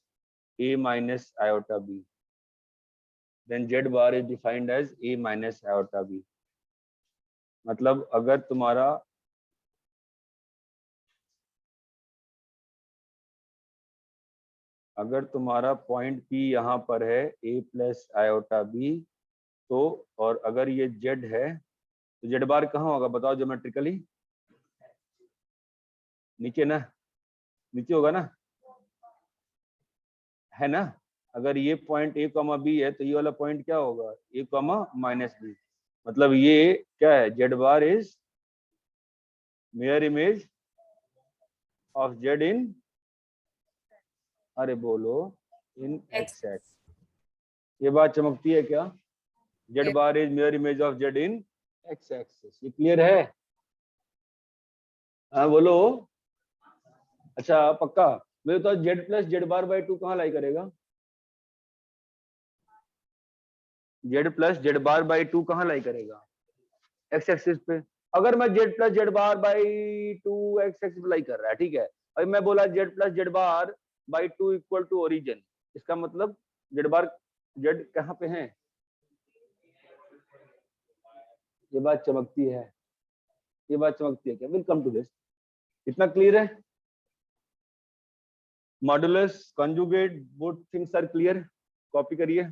a minus iota b, then z bar is defined as a minus iota b। मतलब अगर तुम्हारा पॉइंट P यहाँ पर है a प्लस आयोटा b, तो और अगर ये z है तो z बार कहाँ होगा बताओ ज्योमेट्रिकली, नीचे ना, नीचे होगा ना, है ना। अगर ये पॉइंट a कॉमा b है तो ये वाला पॉइंट क्या होगा, a कॉमा माइनस b। मतलब ये क्या है, z bar is mirror image of z इन, अरे बोलो, इन X. X x. ये बात चमकती है क्या, z Yes. Bar is mirror image of z in x axis. ये क्लियर है, हाँ बोलो। अच्छा पक्का, मेरे तो z plus z bar by 2 कहाँ लाई करेगा, z plus z bar by 2 कहाँ लाई करेगा, एक्स एक्सिस पे। अगर मैं z plus z bar by 2 x axis lie कर रहा है, ठीक है, अभी मैं बोला z plus z bar by 2 equal to origin, इसका मतलब जेड बार जेड कहाँ पे है, ये बात चमकती है, ये बात चमकती है क्या, विल कम टू दिस। इतना क्लियर है, modulus conjugate both things are clear, copy करिए।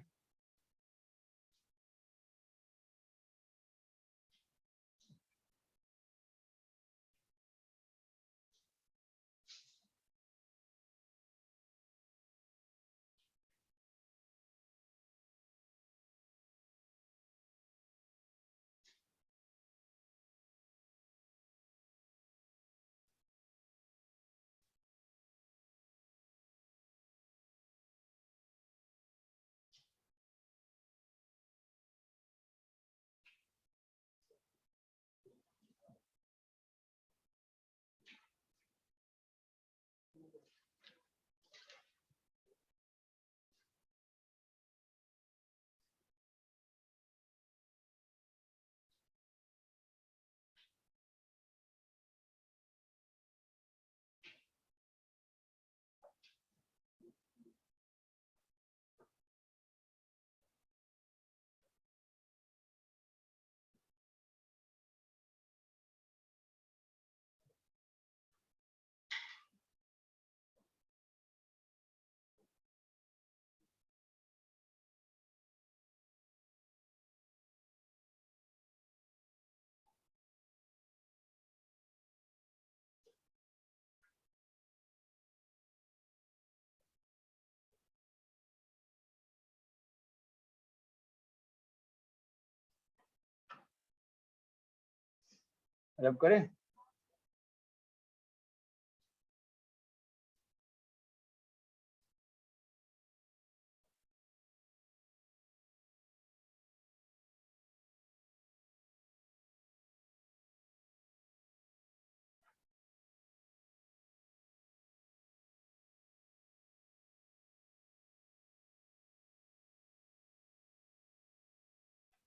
अब करें?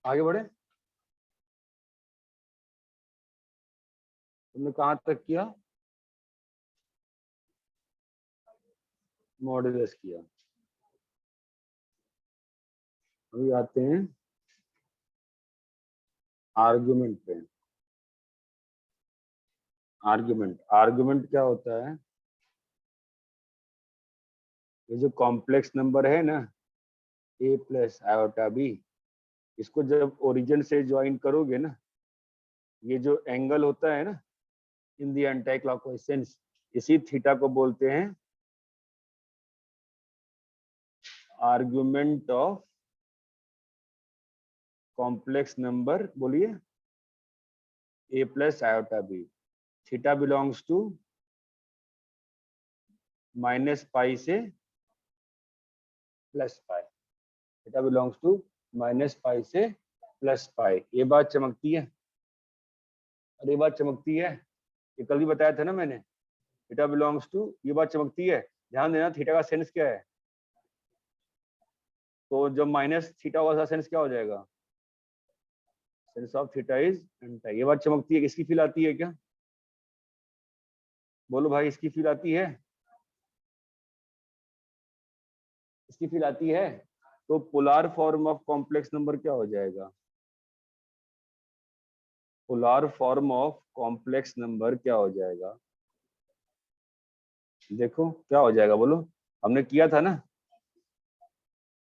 आगे बढ़े? तुमने कहाँ तक किया? मॉड्यूलस किया। अभी आते हैं आर्गुमेंट पे। आर्गुमेंट क्या होता है? ये जो कॉम्प्लेक्स नंबर है ना, a प्लस आयोटा बी, इसको जब ओरिजिन से ज्वाइन करोगे ना, ये जो एंगल होता है ना in the anticlockwise sense, इसी थीटा को बोलते हैं आर्गुमेंट ऑफ कॉम्प्लेक्स नंबर। बोलिए, a plus iota B. Theta belongs to minus pi से plus pi. Theta belongs to minus pi से प्लस पाई। ये बात चमकती है? अरे ये बात चमकती है, ये कल भी बताया था ना मैंने। थीटा बिलोंग्स टू, ये बात चमकती है। ध्यान देना, थीटा का सेंस क्या है? तो जब माइनस थीटा होगा सेंस क्या हो जाएगा? Sense of theta is anti. ये बात चमकती है। इसकी फील आती है क्या? बोलो भाई, इसकी फील आती है? इसकी फील आती है? तो polar form of complex number क्या हो जाएगा? Polar form of complex number क्या हो जाएगा? देखो क्या हो जाएगा, बोलो। हमने किया था ना,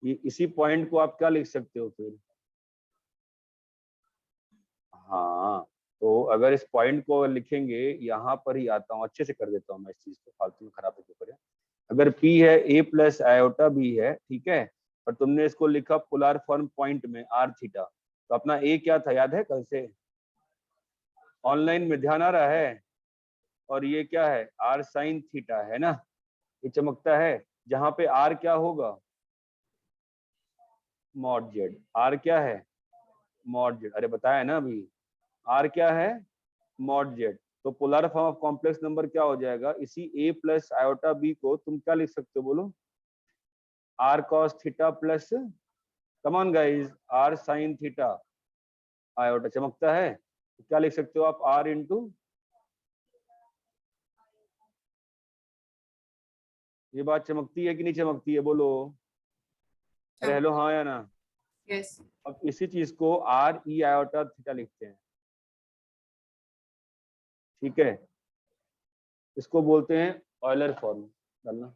ये इसी पॉइंट को आप क्या लिख सकते हो फिर? हाँ, तो अगर इस पॉइंट को लिखेंगे, यहाँ पर ही आता हूँ, अच्छे से कर देता हूँ मैं इस चीज को, फालतू में खराब क्यों करें। अगर P है a प्लस आयोटा बी है, ठीक है, और तुमने इसको लिखा पोलर फॉर्म पॉइंट में r थीटा, तो अपना a क्या था, याद है कल से? ऑनलाइन में ध्यान आ रहा है? और ये क्या है? r साइन थीटा है ना, ये चमकता है। जहां पे r क्या होगा? Mod Z. r क्या है? Mod z. अरे बताया ना अभी, r क्या है? Mod z. तो polar form of complex number क्या हो जाएगा? इसी a प्लस आयोटा बी को तुम क्या लिख सकते हो, बोलो? r cos theta plus, come on guys, r sine theta iota. चमकता है? तो क्या लिख सकते हो आप? r इंटू, ये बात चमकती है कि नहीं चमकती है, बोलो? अरे हेलो, हाँ या ना? यस। अब इसी चीज को r e आयोटा थीटा लिखते हैं, ठीक है? इसको बोलते हैं ऑयलर फॉर्म। डालना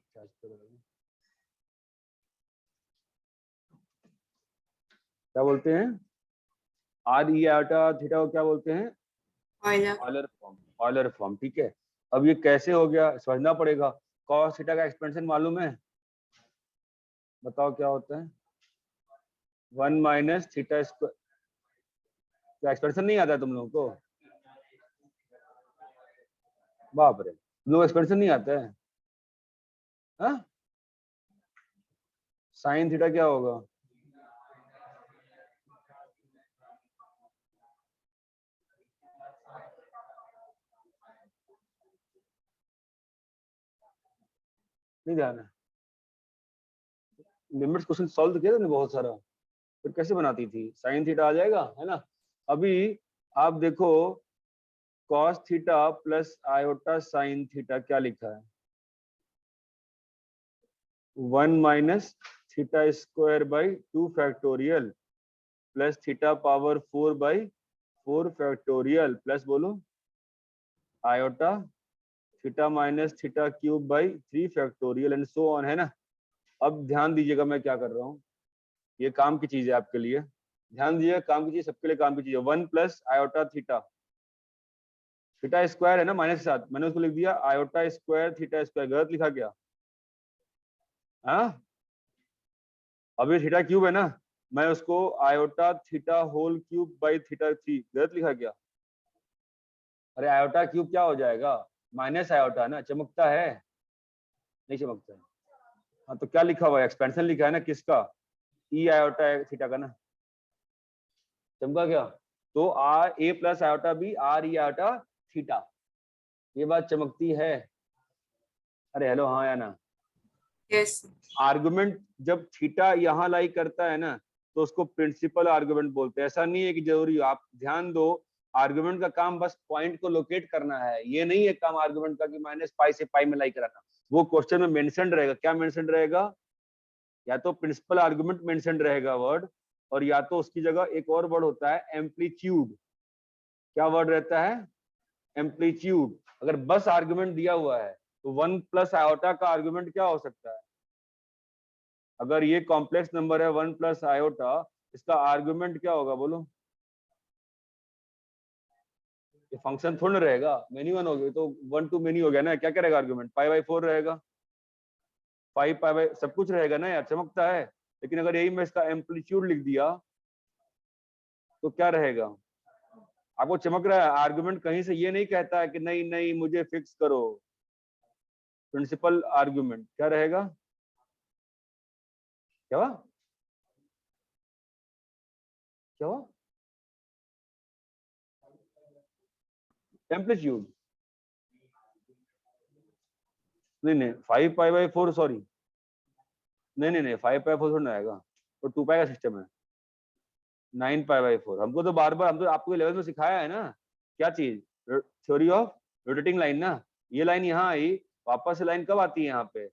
क्या बोलते हैं? r e आयोटा थीटा को क्या बोलते हैं? Euler. Euler form. Euler form, ठीक है। अब ये कैसे हो गया समझना पड़ेगा। cos थीटा का एक्सपेंशन मालूम है? बताओ क्या होता है? 1 माइनस थीटा स्क्वायर। क्या एक्सपेंशन नहीं आता है तुम लोगों को? बाप रे, तुम लोग एक्सपेंशन नहीं आता है? हाँ, साइन थीटा क्या होगा? नहीं ध्यान है? लिमिट्स क्वेश्चन सॉल्व किया तुमने बहुत सारा, फिर कैसे बनाती थी? साइन थीटा आ जाएगा, है ना? अभी आप देखो, cos theta plus iota sine theta क्या लिखा है? 1 minus theta square by 2 factorial plus theta power 4 by 4 factorial plus, बोलो, iota theta minus theta cube by 3 factorial and so on, है ना? अब ध्यान दीजिएगा मैं क्या कर रहा हूँ, ये काम की चीज है आपके लिए। ध्यान दीजिएगा, काम की चीज, सबके लिए काम की चीज है। 1 plus iota theta, theta square है ना माइनस के साथ, मैंने उसको लिख दिया आयोटा स्क्वायर थीटा स्क्वायर। गलत लिखा क्या? हाँ, अभी थीटा क्यूब है ना, मैं उसको iota theta whole cube by theta 3, गलत लिखा क्या? अरे आयोटा क्यूब क्या हो जाएगा, माइनस आयोटा ना, चमकता है नहीं चमकता है। हाँ तो क्या लिखा हुआ है, एक्सपेंशन लिखा है ना किसका, ई आयोटा थीटा का ना, चमका क्या, तो r a plus iota b r e iota theta, ये बात चमकती है। अरे हेलो हाँ या ना। Yes. आर्गुमेंट जब थीटा यहाँ लाई करता है ना तो उसको प्रिंसिपल आर्गुमेंट बोलते हैं। ऐसा नहीं है कि जरूरी, आप ध्यान दो, आर्गुमेंट का काम बस पॉइंट को लोकेट करना है, ये नहीं है काम आर्गुमेंट का कि माइनस पाई से पाई में लाई कराना। वो क्वेश्चन में मेंशन रहेगा, क्या मेंशन रहेगा, या तो प्रिंसिपल आर्गुमेंट मेंशन रहेगा वर्ड, और या तो उसकी जगह एक और वर्ड होता है एम्पलीट्यूड। क्या वर्ड रहता है, एम्पलीट्यूड। अगर बस आर्गुमेंट दिया हुआ है तो वन प्लस आयोटा का आर्गुमेंट क्या हो सकता है, अगर ये कॉम्प्लेक्स नंबर है वन प्लस आयोटा, इसका आर्गुमेंट क्या होगा बोलो, ये फंक्शन थोड़ा ना रहेगा, मेनी वन हो गया तो वन टू मेनी हो गया ना, क्या क्या रहेगा आर्गुमेंट, पाई बाई फोर रहेगा, फाइव पाई बाई सब कुछ रहेगा ना यार, चमकता है। लेकिन अगर यही मैं इसका एम्पलीट्यूड लिख दिया तो क्या रहेगा, आपको चमक रहा है, आर्गुमेंट कहीं से ये नहीं कहता है कि नहीं नहीं मुझे फिक्स करो, प्रिंसिपल आर्गुमेंट क्या रहेगा, क्या हुआ क्या हुआ, एम्पलीट्यूड, नहीं नहीं five pi by four, sorry नहीं नहीं नहीं, फाइव पाई फोर थोड़ा ना आएगा, तो टू पाई का सिस्टम है, नाइन पाई बाई फोर। हमको तो बार बार, हम तो आपको लेवल में सिखाया है ना, क्या चीज, थ्योरी ऑफ रोटेटिंग लाइन ना, ये लाइन यहाँ आई, वापस से लाइन कब आती है यहाँ पे,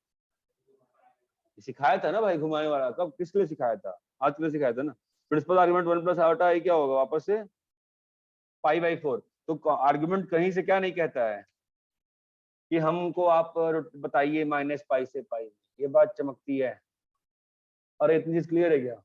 सिखाया था ना भाई, घुमाने वाला कब किस लिए सिखाया था, आज के लिए सिखाया था ना। Principal argument one plus iota i क्या होगा वापस से पाई बाई फोर। तो आर्गुमेंट कहीं से क्या नहीं कहता है कि हमको आप बताइए माइनस पाई से पाई, ये बात चमकती है। और इतनी चीज क्लियर है क्या,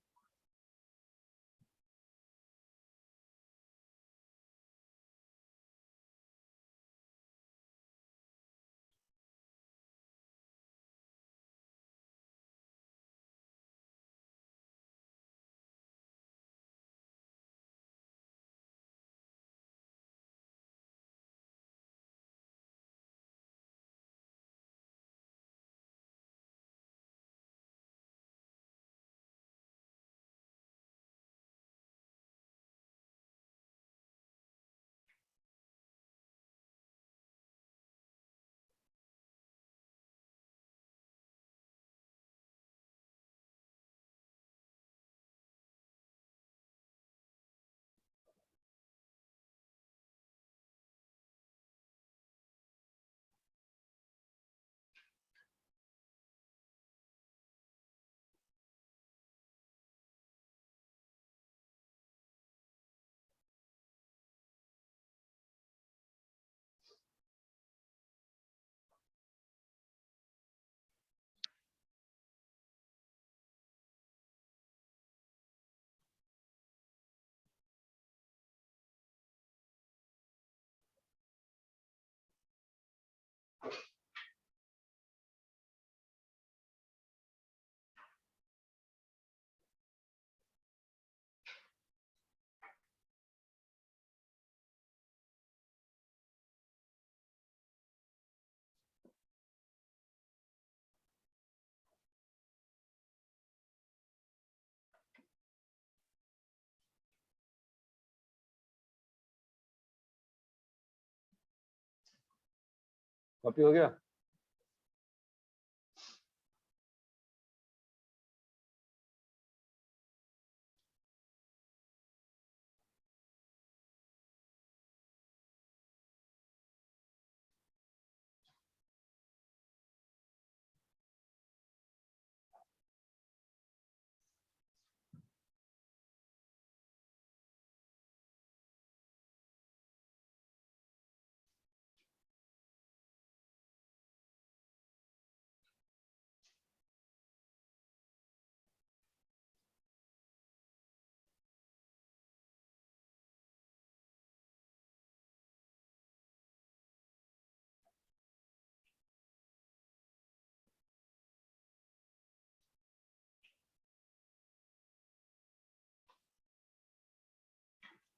कॉपी हो गया।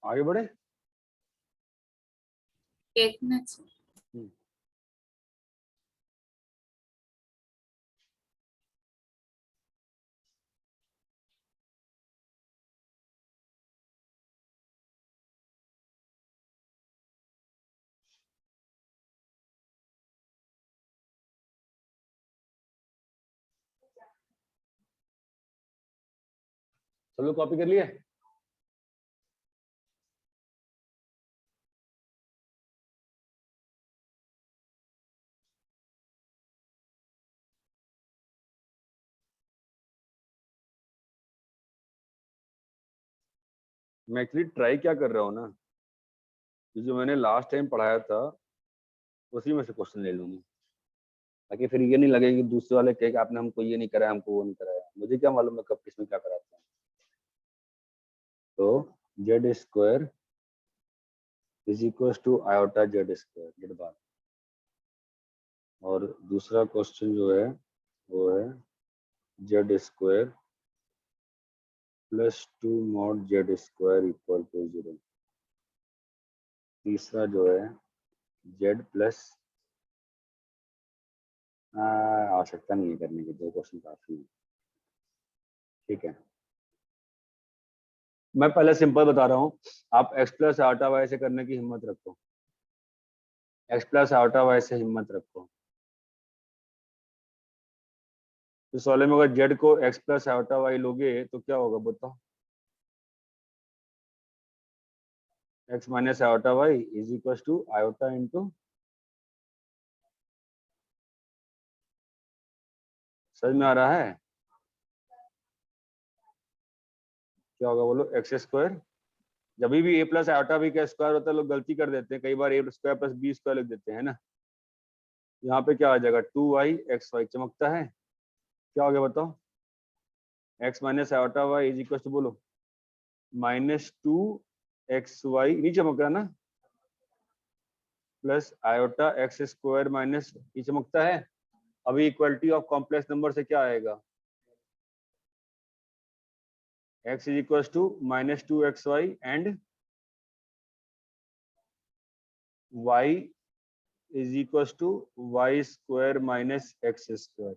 आगे बढ़े, एक मिनट sir. सब लोग कॉपी कर लिए? मैं एक्चुअली ट्राई क्या कर रहा हूँ ना, जो मैंने लास्ट टाइम पढ़ाया था उसी में से क्वेश्चन ले लूंगा, ताकि फिर ये नहीं लगे कि दूसरे वाले कहे कि आपने हमको ये नहीं कराया, हमको वो नहीं कराया। मुझे क्या मालूम मैं कब किसमें क्या कराता हूँ। तो z square is equal to iota z square, z bar. और दूसरा क्वेश्चन जो है वो है z square plus 2 mod z square equal to 0। तीसरा जो है जेड प्लस, आवश्यकता नहीं है करने की, 2 क्वेश्चन काफी है। ठीक है, मैं पहले सिंपल बता रहा हूँ, आप x प्लस आटा वाई से करने की हिम्मत रखो, x प्लस आटा वाई से हिम्मत रखो। इस वाले में अगर z को x प्लस आटा वाई लोगे तो क्या होगा बताओ? x minus iota y is equal to iota into, समझ में आ रहा है? क्या होगा बोलो? एक्स स्क्वायर, जब भी ए प्लस आयोटा बी का स्क्वायर होता है लोग गलती कर देते हैं, कई बार ए स्क्वायर प्लस बी स्क्वायर लिख देते हैं ना। यहाँ पे क्या आ जाएगा? 2y एक्स वाई, चमकता है? क्या हो गया बताओ? x minus iota y is equal to बोलो -2xy, नहीं चमक रहा ना? Plus iota x square minus, ये चमकता है? अभी इक्वलिटी ऑफ कॉम्प्लेक्स नंबर से क्या आएगा? x is equal to -2xy and y is equal to y square minus x square.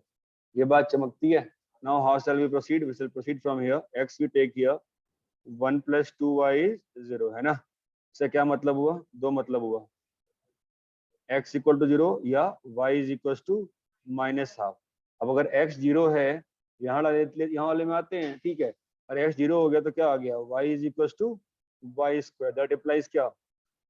ये बात चमकती है? Now how shall we proceed? We shall proceed from here, x we take here 1 + 2y is 0, है ना? इससे क्या मतलब हुआ? दो मतलब हुआ, x इक्वल टू 0 या y is equal to -half. अब अगर x 0 है, यहाँ वाले में आते हैं, ठीक है, अरे x 0 हो गया तो क्या आ गया? y is equal to y square. That implies क्या?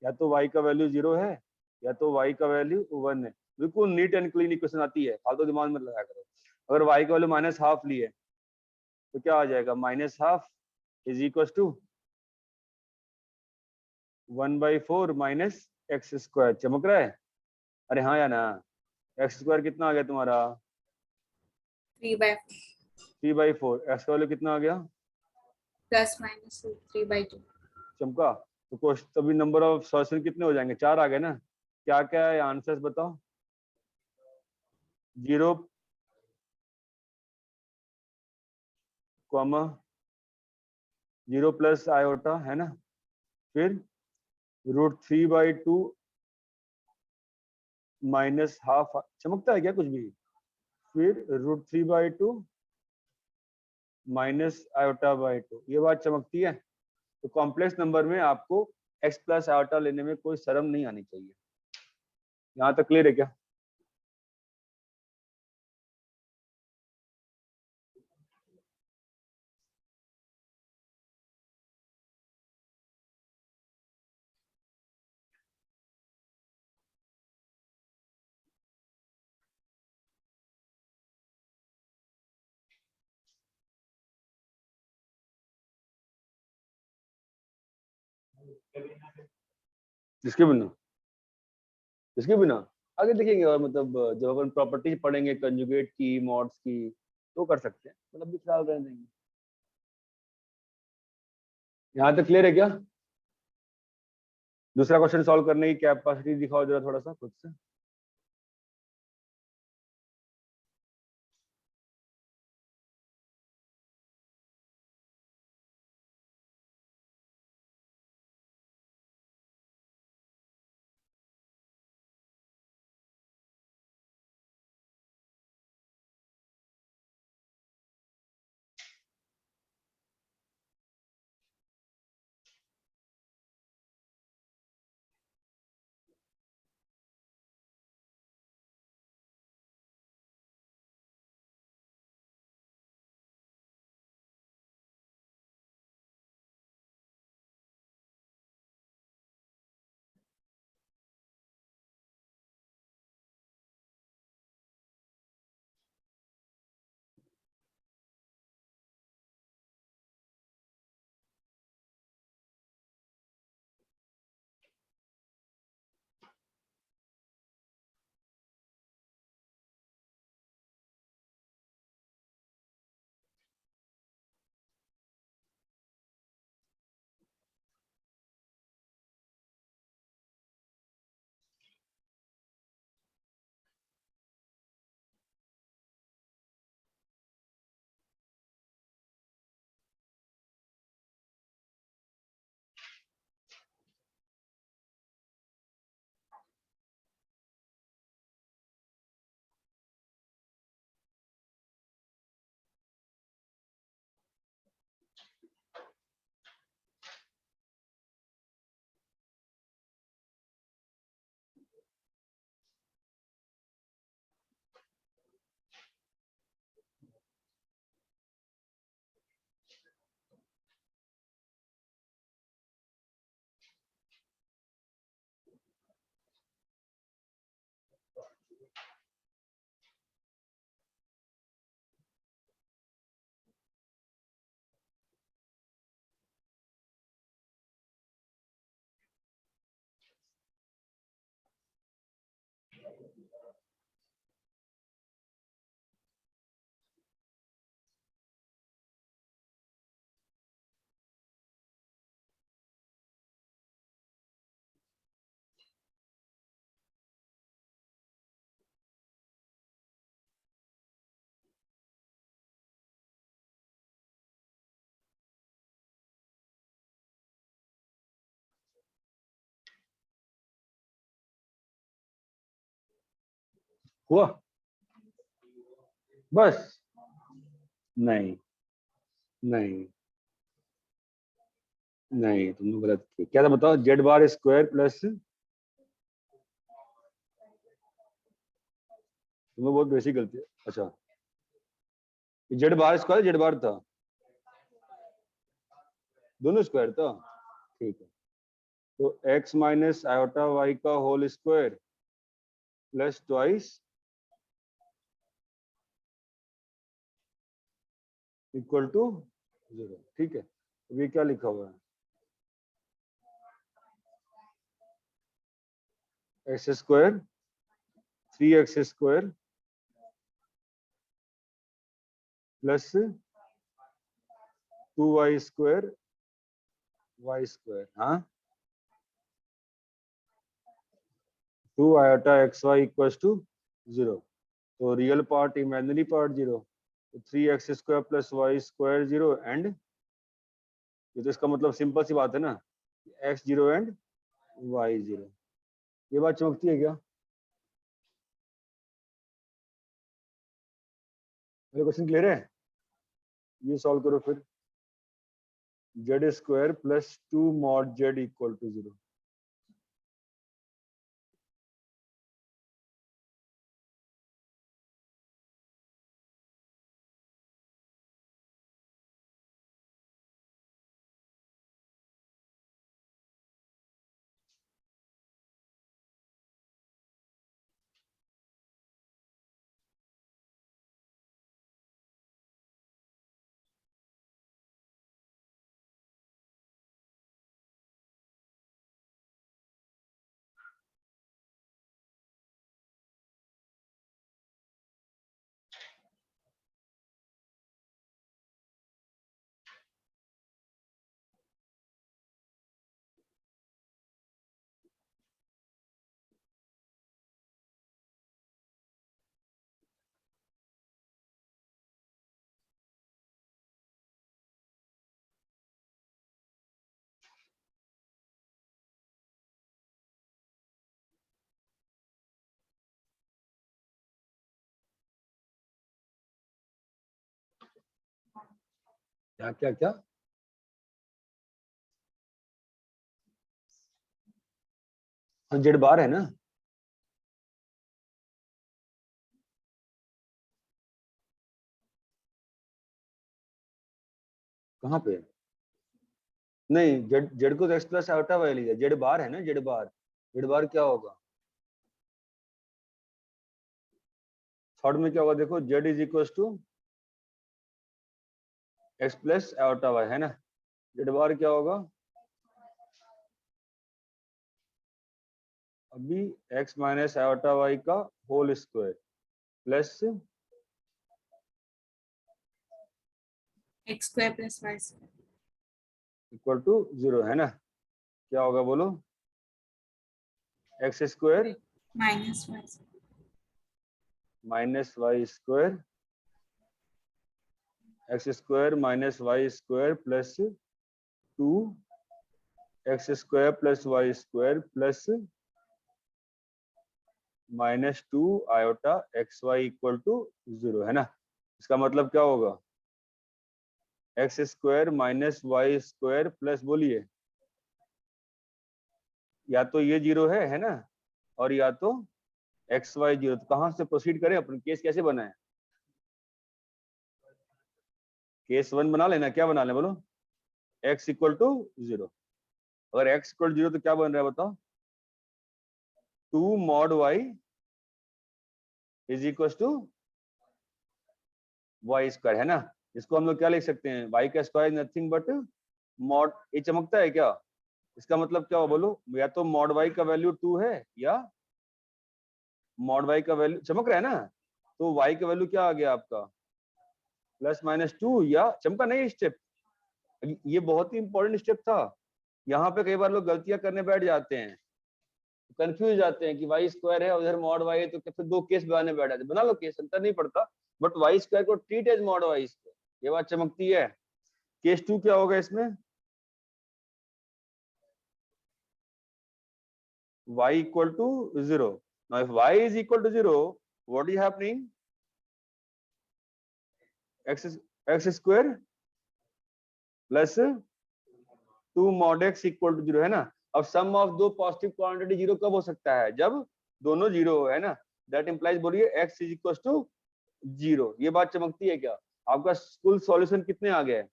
या तो y का वैल्यू 0 है या तो y का वैल्यू 1 है। बिल्कुल नीट एंड क्लीन इक्वेशन आती है, फालतू दिमाग में लगाया करो। अगर y का वैल्यू -हाफ ली है तो क्या आ जाएगा? -Half is equal to 1/4 minus x square. चमक रहा है? अरे हाँ या ना? एक्स स्क्वायर कितना आ गया तुम्हारा? 3/4 3/4। एक्स का वैल्यू कितना आ गया? ± 3/2. चमका? तो क्वेश्चन तभी नंबर ऑफ सॉल्यूशन कितने हो जाएंगे? 4 आ गए ना? क्या क्या है आंसर्स बताओ? 0, 0 प्लस आयोटा, है ना? फिर √3/2 माइनस हाफ, चमकता है क्या कुछ भी? फिर √3/2 माइनस आयोटा/2, ये बात चमकती है? तो कॉम्प्लेक्स नंबर में आपको x प्लस आयोटा लेने में कोई शर्म नहीं आनी चाहिए। यहाँ तक क्लियर है क्या? जिसके बिना, जिसके बिना आगे देखेंगे। और मतलब जब अपन प्रॉपर्टी पढ़ेंगे कंजुगेट की, मॉड्स की, तो कर सकते हैं, मतलब भी ख्याल रहने देंगे। यहाँ तक क्लियर है क्या? दूसरा क्वेश्चन सॉल्व करने की कैपेसिटी दिखाओ जरा थोड़ा सा खुद से। हुआ? बस? नहीं नहीं नहीं, तुमने गलत किया। क्या था बताओ? जेड बार स्क्वायर प्लस, तुम्हें बहुत बेसिक गलती है। अच्छा, z bar square, z bar था, दोनों स्क्वायर था, ठीक है। तो x माइनस आयोटा वाई का whole square plus twice equal to 0, ठीक है। अब ये क्या लिखा हुआ है? X square 3x square plus 2y square y square, हाँ 2 iota x y equal to 0। तो रियल पार्ट इमेजिनरी पार्ट 0, तो 3x square plus y square 0 and, ये तो इसका मतलब सिंपल सी बात है ना, x 0 एंड y 0। ये बात चमकती है क्या? मेरे क्वेश्चन क्लियर है? ये सॉल्व करो फिर। Z square plus 2 mod z equal to 0। क्या क्या क्या? जेड बार है ना? कहाँ पे? नहीं, जेड जेड को तो एक्स प्लस आयोटा वाई लिया, जेड बार है ना, जेड बार। जेड बार क्या होगा? शॉर्ट में क्या होगा देखो, z is equal to x plus iota y, है ना। जेड बार क्या होगा? अभी एक्स माइनस आयोटा वाई का whole square plus x square plus y square equal to 0, है ना। क्या होगा बोलो? X square minus y square minus y square, x square minus y square plus 2 x square plus y square plus -2 iota x y equal to 0, है ना। इसका मतलब क्या होगा? X square minus y square plus, बोलिए, या तो ये 0 है ना, और या तो एक्स वाई 0। तो कहां से प्रोसीड करें? अपन केस कैसे बनाए? केस 1 बना लेना। क्या बना लें बोलो? x equal to 0। अगर x इक्वल 0 तो क्या बन रहा है बताओ? 2 mod y is equal to y square, है ना। इसको हम लोग क्या लिख सकते हैं? y का स्क्वायर नथिंग बट मॉड, ये चमकता है क्या? इसका मतलब क्या हो बोलो? या तो मॉड y का वैल्यू 2 है, या मॉड y का वैल्यू, चमक रहा है ना। तो y का वैल्यू क्या आ गया आपका? +-2, या चमका नहीं स्टेप? ये बहुत ही इंपॉर्टेंट स्टेप था। यहाँ पे कई बार लोग गलतियां करने बैठ जाते हैं, कंफ्यूज जाते हैं कि वाई स्क्वायर है उधर मॉड वाई है, तो फिर दो केस बनाने बैठ जाते। बना लो केस, अंतर नहीं पड़ता, बट वाई स्क्वायर को treat as mod y square, ये बात चमकती है। केस 2 क्या होगा इसमें? y equal to 0। Now if y is equal to 0, what is happening? x square plus 2 mod x equal to 0 है ना। अब सम ऑफ दो पॉजिटिव क्वांटिटी जीरो कब हो सकता है? जब दोनों जीरो है ना। दैट इंप्लाइज बोलिए x इज इक्वल टू 0। ये बात चमकती है क्या? आपका कुल सॉल्यूशन कितने आ गए?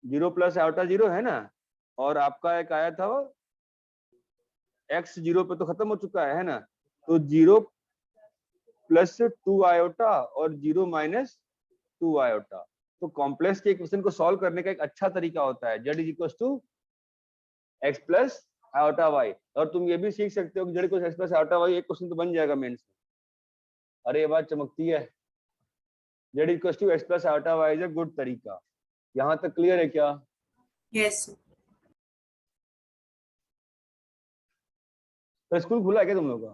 0 प्लस आयोटा 0 है ना। और आपका एक आया था वो x 0 पे तो खत्म हो चुका है ना। तो 0 प्लस 2 आयोटा और 0 माइनस 2 आयोटा। तो कॉम्प्लेक्स के इक्वेशन को सॉल्व करने का एक अच्छा तरीका होता है z is equal to x plus iota y। और तुम ये भी सीख सकते हो कि z equal x plus iota y, एक क्वेश्चन तो बन जाएगा मेंस में। अरे ये बात चमकती है। z equal to x plus iota y is a good तरीका। यहाँ तक क्लियर है क्या? Yes, sir. तो स्कूल खुला है क्या तुम लोग का?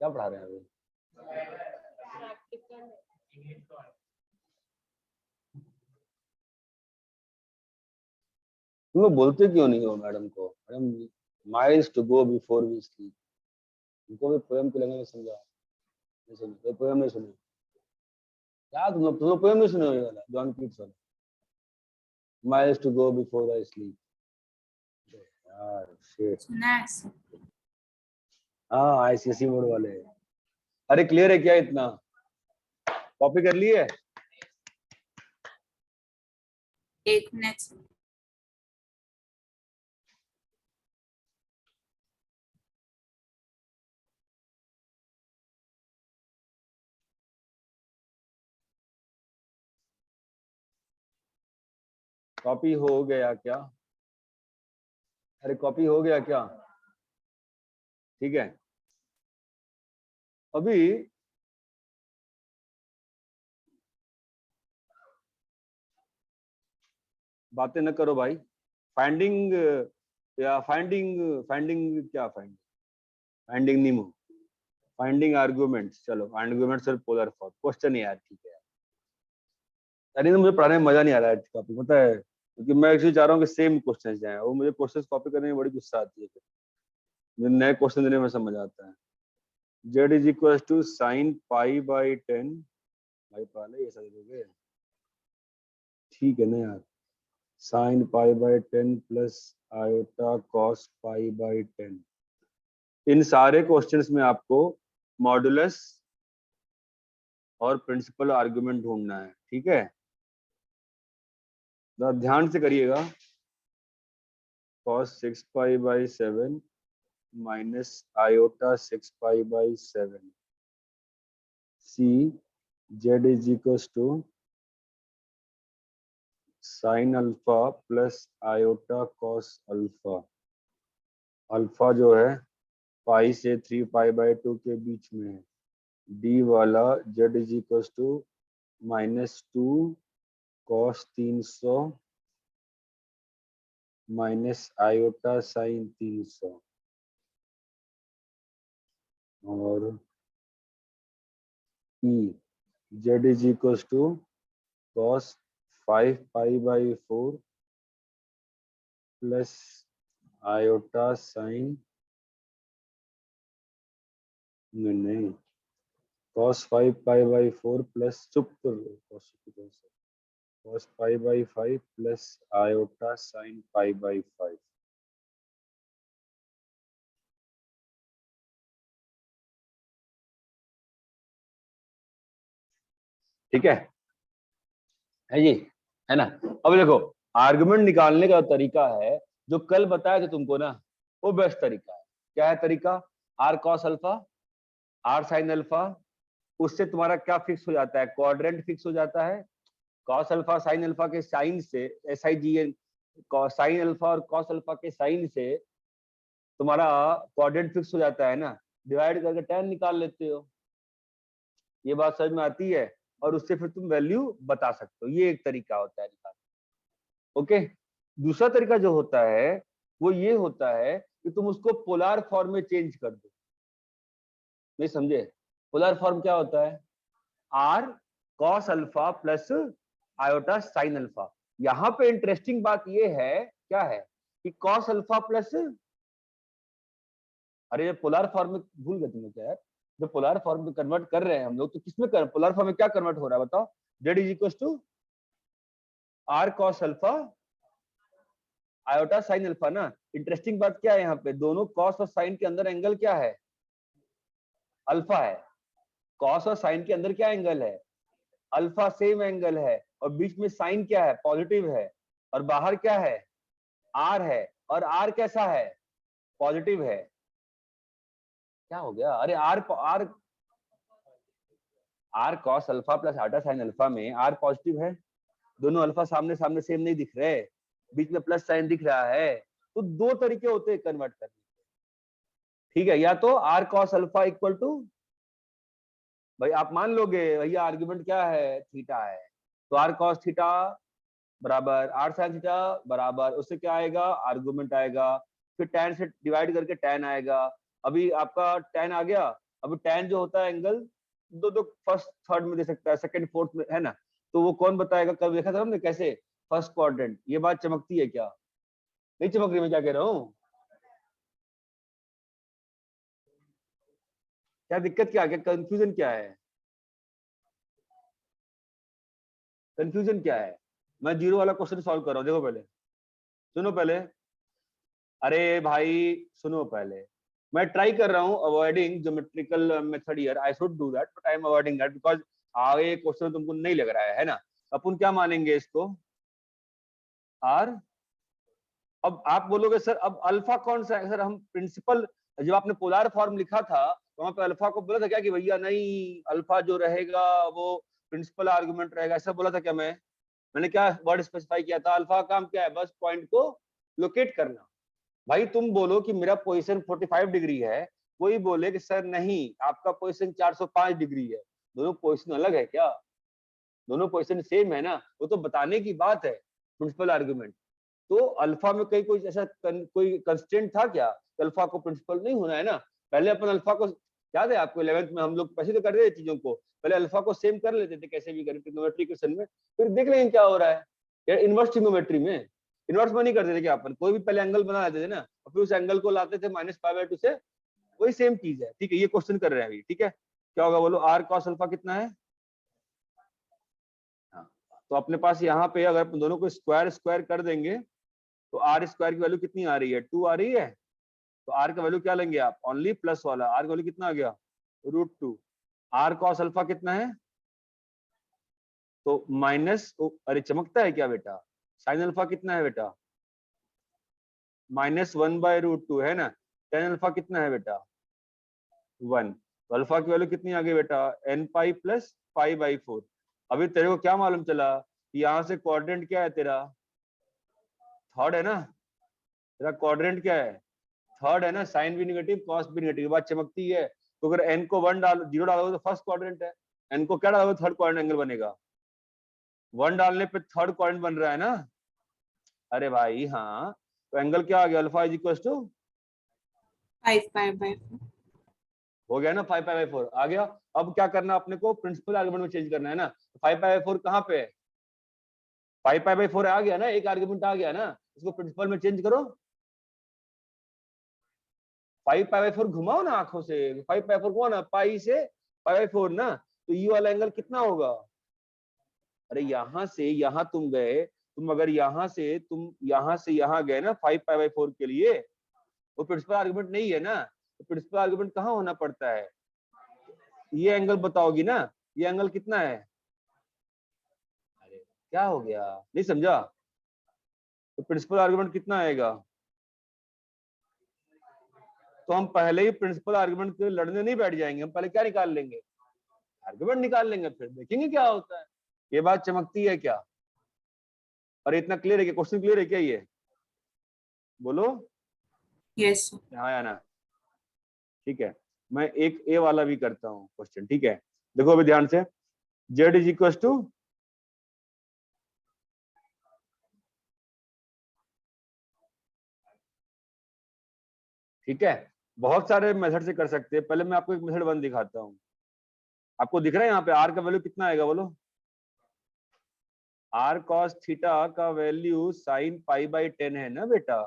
क्या पढ़ा रहे हैं अभी? तुम लोग बोलते क्यों नहीं हो मैडम को? Madam miles to go before we sleep. उनको भी पोएम की लैंग्वेज में समझा। नहीं सुनी तो पोएम नहीं सुनी क्या? तुम लोग पोएम नहीं सुने वाला जॉन कीट्स वाला miles to go before I sleep. यार शिट। Nice. हाँ आईसीएसई बोर्ड वाले। अरे क्लियर है क्या इतना? कॉपी कर लिए? 8 minutes. कॉपी हो गया क्या? अरे कॉपी हो गया क्या? ठीक है। अभी बातें न करो भाई। फाइंडिंग या फाइंडिंग क्या? फाइंडिंग नीमो, फाइंडिंग आर्गुमेंट्स। चलो आर्गुमेंट्स और पोलर फॉर्म क्वेश्चन यार। ठीक है। अरे तो मुझे पढ़ाने में मजा नहीं आ रहा है कॉपी, पता है, क्योंकि मैं एक्चुअली चाह रहा हूँ कि सेम क्वेश्चन जाए। वो मुझे क्वेश्चन कॉपी करने में बड़ी गुस्सा आती है। मुझे नए क्वेश्चन देने में समझ आता है। z is equal to sine pi by 10। भाई पहले ये समझ लोगे? ठीक है ना यार। Sign pi by 10 plus iota cos pi by 10। इन सारे क्वेश्चंस में आपको मॉडुलस और प्रिंसिपल आर्गुमेंट ढूंढना है। ठीक है, ध्यान से करिएगा। cos 6 pi by 7 minus iota 6 pi by 7। See z is equal to sine alpha plus iota cos alpha. Alpha जो है पाई से 3 पाई बाई 2 के बीच में है। डी वाला z is equal to -2 cos 300 minus iota sine 300। और E z is equal to cos 5 pi by 4 plus iota sine नहीं cos 5 pi by 4 plus cos pi by 5 plus iota sine pi by 5। ठीक है जी, है ना। अब देखो argument निकालने का तरीका है जो कल बताया था तुमको ना, वो बेस्ट तरीका है। क्या है तरीका? R cos alpha r sine alpha. उससे तुम्हारा क्या फिक्स हो जाता है? क्वाड्रेंट फिक्स हो जाता है। कॉस अल्फा साइन अल्फा के साइन से SIGN साइन अल्फा और कॉस अल्फा के साइन से तुम्हारा क्वाड्रेंट फिक्स हो जाता है ना। डिवाइड करके tan निकाल लेते हो। ये बात समझ में आती है? और उससे फिर तुम वैल्यू बता सकते हो। ये एक तरीका होता है निकालने। ओके। दूसरा तरीका जो होता है वो ये होता है कि तुम उसको पोलर फॉर्म में चेंज कर दो। नहीं समझे? पोलर फॉर्म क्या होता है? R cos alpha plus iota sine alpha. यहाँ पे इंटरेस्टिंग बात ये है, क्या है कि कॉस अल्फा प्लस अरे ये पोलर फॉर्म में भूल गए तुम क्या यार, जो पोलर फॉर्म में कन्वर्ट कर रहे हैं हम लोग, तो किसमें कर पोलर फॉर्म में क्या कन्वर्ट हो रहा है बताओ? Z is equal to r cos alpha iota sine alpha ना। इंटरेस्टिंग बात क्या है यहाँ पे, दोनों कॉस और साइन के अंदर एंगल क्या है? अल्फा है। कॉस और साइन के अंदर क्या एंगल है? अल्फा सेम एंगल है, और बीच में साइन क्या है? पॉजिटिव है, और बाहर क्या है? आर है, और आर कैसा है? पॉजिटिव है। क्या हो गया? अरे r r r cos alpha plus iota sine alpha में आर पॉजिटिव है, दोनों अल्फा सामने सामने सेम नहीं दिख रहे, बीच में प्लस साइन दिख रहा है। तो दो तरीके होते हैं कन्वर्ट करने के, ठीक है? या तो r cos alpha equal to, भाई आप मान लोगे भैया आर्ग्यूमेंट क्या है? थीटा है, तो आर कॉस थीटा बराबर आर साइन थीटा बराबर, उससे क्या आएगा? आर्गुमेंट आएगा, फिर tan से डिवाइड करके tan आएगा। अभी आपका tan आ गया। अभी tan जो होता है एंगल दो दो फर्स्ट थर्ड में दे सकता है, सेकंड फोर्थ में, है ना? तो वो कौन बताएगा? कल देखा था हमने कैसे फर्स्ट क्वाड्रेंट। ये बात चमकती है क्या? नहीं चमक रही? मैं क्या कह रहा हूँ? क्या दिक्कत क्या है? कंफ्यूजन क्या है? कंफ्यूजन क्या है? मैं जीरो वाला क्वेश्चन सॉल्व कर रहा हूँ, देखो पहले, सुनो पहले। अरे भाई सुनो पहले, मैं ट्राई कर रहा हूँ avoiding geometrical method here, I should do that but I am avoiding that because आगे क्वेश्चन तुमको नहीं लग रहा है ना? अपन क्या मानेंगे इसको? आर। अब आप बोलोगे सर अब अल्फा कौन सा है? सर हम प्रिंसिपल, जब आपने पोलर फॉर्म लिखा था तो वहां पे अल्फा को बोला था क्या कि भैया नहीं, अल्फा जो रहेगा वो प्रिंसिपल आर्गुमेंट रहेगा, ऐसा बोला था क्या? मैंने क्या वर्ड स्पेसिफाई किया था? अल्फा का काम क्या है? बस पॉइंट को लोकेट करना। भाई तुम बोलो कि मेरा पोजीशन 45 डिग्री है, कोई बोले कि सर नहीं आपका पोजीशन 405 डिग्री है, दोनों पोजीशन अलग है क्या? दोनों पोजीशन सेम है ना? वो तो बताने की बात है, प्रिंसिपल आर्गुमेंट। तो अल्फा में कहीं कोई ऐसा कोई कंस्टेंट था क्या? अल्फा को प्रिंसिपल नहीं होना है ना? पहले अपन अल्फा को, याद है आपको 11th में हम लोग पैसे तो कर रहे थे चीजों को, पहले अल्फा को सेम कर लेते थे कैसे भी करके ट्रिग्नोमेट्री क्वेश्चन में, फिर देख लेंगे क्या हो रहा है। यार इनवर्स ट्रिग्नोमेट्री में, इनवर्स में नहीं करते थे क्या अपन? कोई भी पहले एंगल बना लेते थे ना, और फिर उस एंगल को लाते थे -π/2 से, वही सेम चीज है। ठीक है, ये क्वेश्चन कर रहे हैं अभी, ठीक है? क्या होगा बोलो? आर कॉस अल्फा कितना है? हाँ, तो अपने पास यहाँ पे अगर अपन दोनों को स्क्वायर स्क्वायर कर देंगे तो आर स्क्वायर की वैल्यू कितनी आ रही है? 2 आ रही है। तो आर का वैल्यू क्या लेंगे आप? ओनली प्लस वाला। आर का वैल्यू कितना आ गया? √2। आर कॉस अल्फा कितना है? तो माइनस, अरे चमकता है क्या बेटा? साइन अल्फा कितना है बेटा? -1/√2 है ना? टेन अल्फा कितना है बेटा? 1। तो अल्फा की वैल्यू कितनी आ गई बेटा? n pi plus π/4। अभी तेरे को क्या मालूम चला? यहाँ से क्वाड्रेंट क्या है तेरा? थर्ड है ना? तेरा क्वाड्रेंट क्या है? थर्ड है ना? साइन भी निगेटिव कॉस भी निगेटिव, बात चमकती है। तो अगर n को 1 डालो, 0 डालोगे तो फर्स्ट क्वाड्रेंट है, n को क्या डालोगे? थर्ड क्वाड्रेंट एंगल बनेगा। 1 डालने पे थर्ड क्वाड्रेंट बन रहा है ना? अरे भाई हाँ, तो एंगल क्या आ गया? Alpha is equal to 5π/4। हो गया ना? 5π/4 आ गया। अब क्या करना अपने को? प्रिंसिपल आर्गुमेंट में चेंज करना है ना? 5π/4 कहाँ पे है? 5π/4 आ गया ना, एक आर्गुमेंट आ गया ना, इसको प्रिंसिपल में चेंज करो। 5π/4 घुमाओ ना आंखों से, 5π/4 घुमाओ ना, पाई से π/4 ना, तो ये वाला एंगल कितना होगा? अरे यहाँ से यहाँ तुम गए, तुम अगर यहाँ से यहाँ गए ना 5π/4 के लिए, वो प्रिंसिपल आर्गुमेंट नहीं है ना? तो प्रिंसिपल आर्गुमेंट कहाँ होना पड़ता है? ये एंगल बताओगी ना, ये एंगल कितना है? अरे क्या हो गया, नहीं समझा? तो प्रिंसिपल आर्गुमेंट कितना आएगा? तो हम पहले ही प्रिंसिपल आर्गुमेंट के लड़ने नहीं बैठ जाएंगे, हम पहले क्या निकाल लेंगे? आर्गुमेंट निकाल लेंगे, फिर देखेंगे क्या होता है। ये बात चमकती है क्या? और इतना क्लियर है क्या? क्वेश्चन क्लियर है क्या ये? बोलो यस सर। हाँ या ना? ठीक है, मैं एक ए वाला भी करता हूँ क्वेश्चन, ठीक है? देखो अभी ध्यान से, z इज इक्वल टू, ठीक है, बहुत सारे मेथड से कर सकते हैं, पहले मैं आपको एक मेथड 1 दिखाता हूँ। आपको दिख रहा है यहाँ पे आर का वैल्यू कितना आएगा? बोलो। आर कॉस थीटा का वैल्यू साइन π/10 है ना बेटा,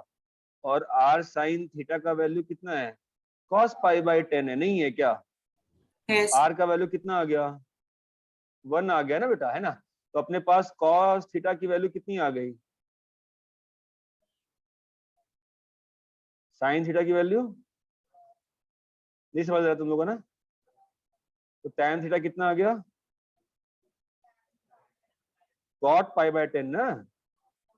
और आर साइन थीटा का वैल्यू कितना है? cos पाई बाय 10 है, नहीं है क्या? Yes. r का वैल्यू कितना आ गया? 1 आ गया ना बेटा, है ना? तो अपने पास cos थीटा की वैल्यू कितनी आ गई? sin थीटा की वैल्यू नहीं समझ रहा तुम लोगों ना? तो tan थीटा कितना आ गया? cot पाई बाय 10 ना।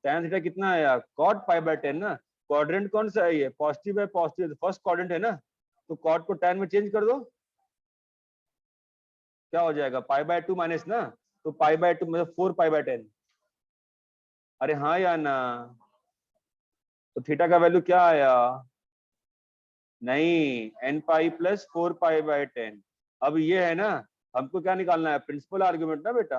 tan थीटा कितना आया? cot पाई बाय 10 ना। क्वाड्रेंट कौन सा है ये? पॉजिटिव है, पॉजिटिव फर्स्ट क्वाड्रेंट है ना, तो cot को tan में चेंज कर दो, क्या हो जाएगा? पाई बाय 2 माइनस ना, तो पाई बाय 2 मतलब 4 पाई बाय 10। अरे हाँ या ना? तो थीटा का वैल्यू क्या आया? नहीं, n pi plus 4 pi by 10। अब ये है ना, हमको क्या निकालना है? प्रिंसिपल आर्गुमेंट ना बेटा।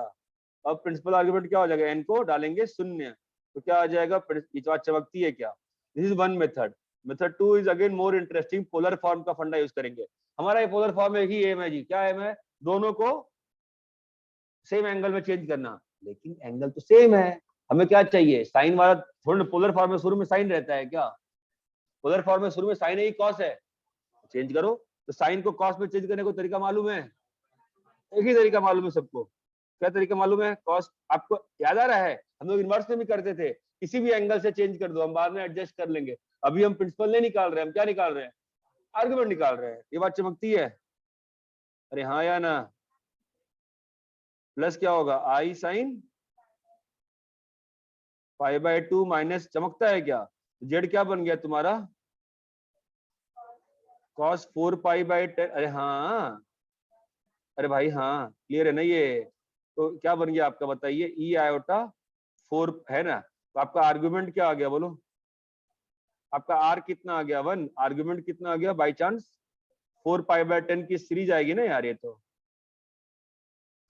अब प्रिंसिपल आर्गुमेंट क्या हो जाएगा? n को डालेंगे शून्य, तो क्या आ जाएगा? ये बात चमकती है क्या? This is one method. Method 2 is again more interesting. Polar form का फंडा यूज करेंगे। हमारा ये पोलर फॉर्म एक ही एम है जी। क्या एम है? दोनों को सेम एंगल में चेंज करना। लेकिन एंगल तो सेम है, हमें क्या चाहिए? साइन वाला थोड़ा। पोलर फॉर्म में शुरू में साइन रहता है क्या? पोलर फॉर्म में शुरू में साइन है ही कॉस है, चेंज करो। तो साइन को कॉस में चेंज करने को तरीका मालूम है? एक ही तरीका मालूम है सबको। क्या तरीका मालूम है? कॉस आपको याद आ रहा है? हम लोग इनवर्स में भी करते थे। किसी भी एंगल से चेंज कर दो, हम बाद में एडजस्ट कर लेंगे। अभी हम प्रिंसिपल नहीं निकाल रहे हैं, हम क्या निकाल रहे हैं? आर्गुमेंट निकाल रहे हैं। ये बात चमकती है? अरे हाँ या ना? प्लस क्या होगा? आई साइन पाई बाय 2 माइनस, चमकता है क्या? जेड क्या बन गया तुम्हारा? cos 4 pi by 10। अरे हाँ, अरे भाई हाँ, क्लियर है ना ये? तो क्या बन गया आपका? बताइए। ई आयोटा 4 है ना, तो आपका आर्गुमेंट क्या आ गया बोलो? आपका आर कितना आ गया? 1। आर्गुमेंट कितना आ गया बाई चांस? 4 पाई बाय 10 की सीरीज आएगी ना यार, ये तो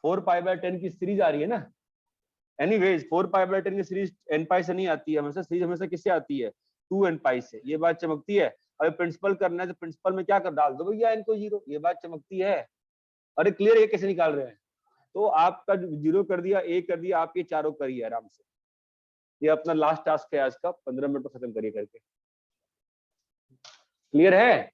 4 पाई बाय 10 की सीरीज आ रही है ना। एनीवेज 4 पाई बाय 10 की सीरीज एन पाई से नहीं आती है हमेशा। सीरीज हमेशा किससे आती है? 2 एन पाई से। ये बात चमकती है? अगर प्रिंसिपल करना है तो प्रिंसिपल में क्या कर डाल दो भैया, एन को जीरो। ये बात चमकती है? अरे क्लियर, ये कैसे निकाल रहे हैं? तो आपका जीरो कर दिया, ए कर दिया, आप ये चारों करिए आराम से। ये अपना लास्ट टास्क है आज का, 15 मिनट में खत्म करिए करके। क्लियर है?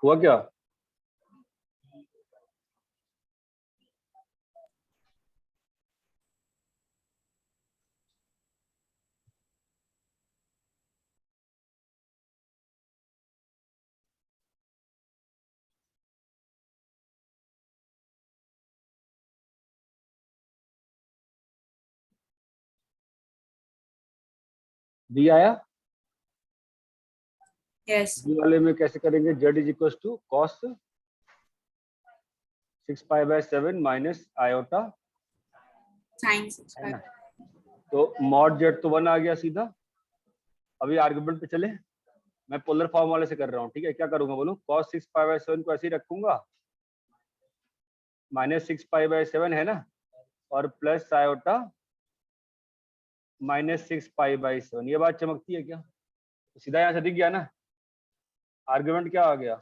हुआ क्या? बी आया? Yes. बी वाले में कैसे करेंगे? z is equal to cos 6π/7 minus iota, Sin 6 है pi. ना? तो मॉड जेड तो 1 आ गया सीधा। अभी आर्गुमेंट पे चले, मैं पोलर फॉर्म वाले से कर रहा हूँ, ठीक है? क्या करूंगा बोलो? cos 6π/7 को ऐसे ही रखूंगा, माइनस 6π/7 है ना, और प्लस आयोटा माइनस 6π/7। ये बात चमकती है क्या? तो सीधा यहाँ से दिख गया ना, आर्गुमेंट क्या आ गया,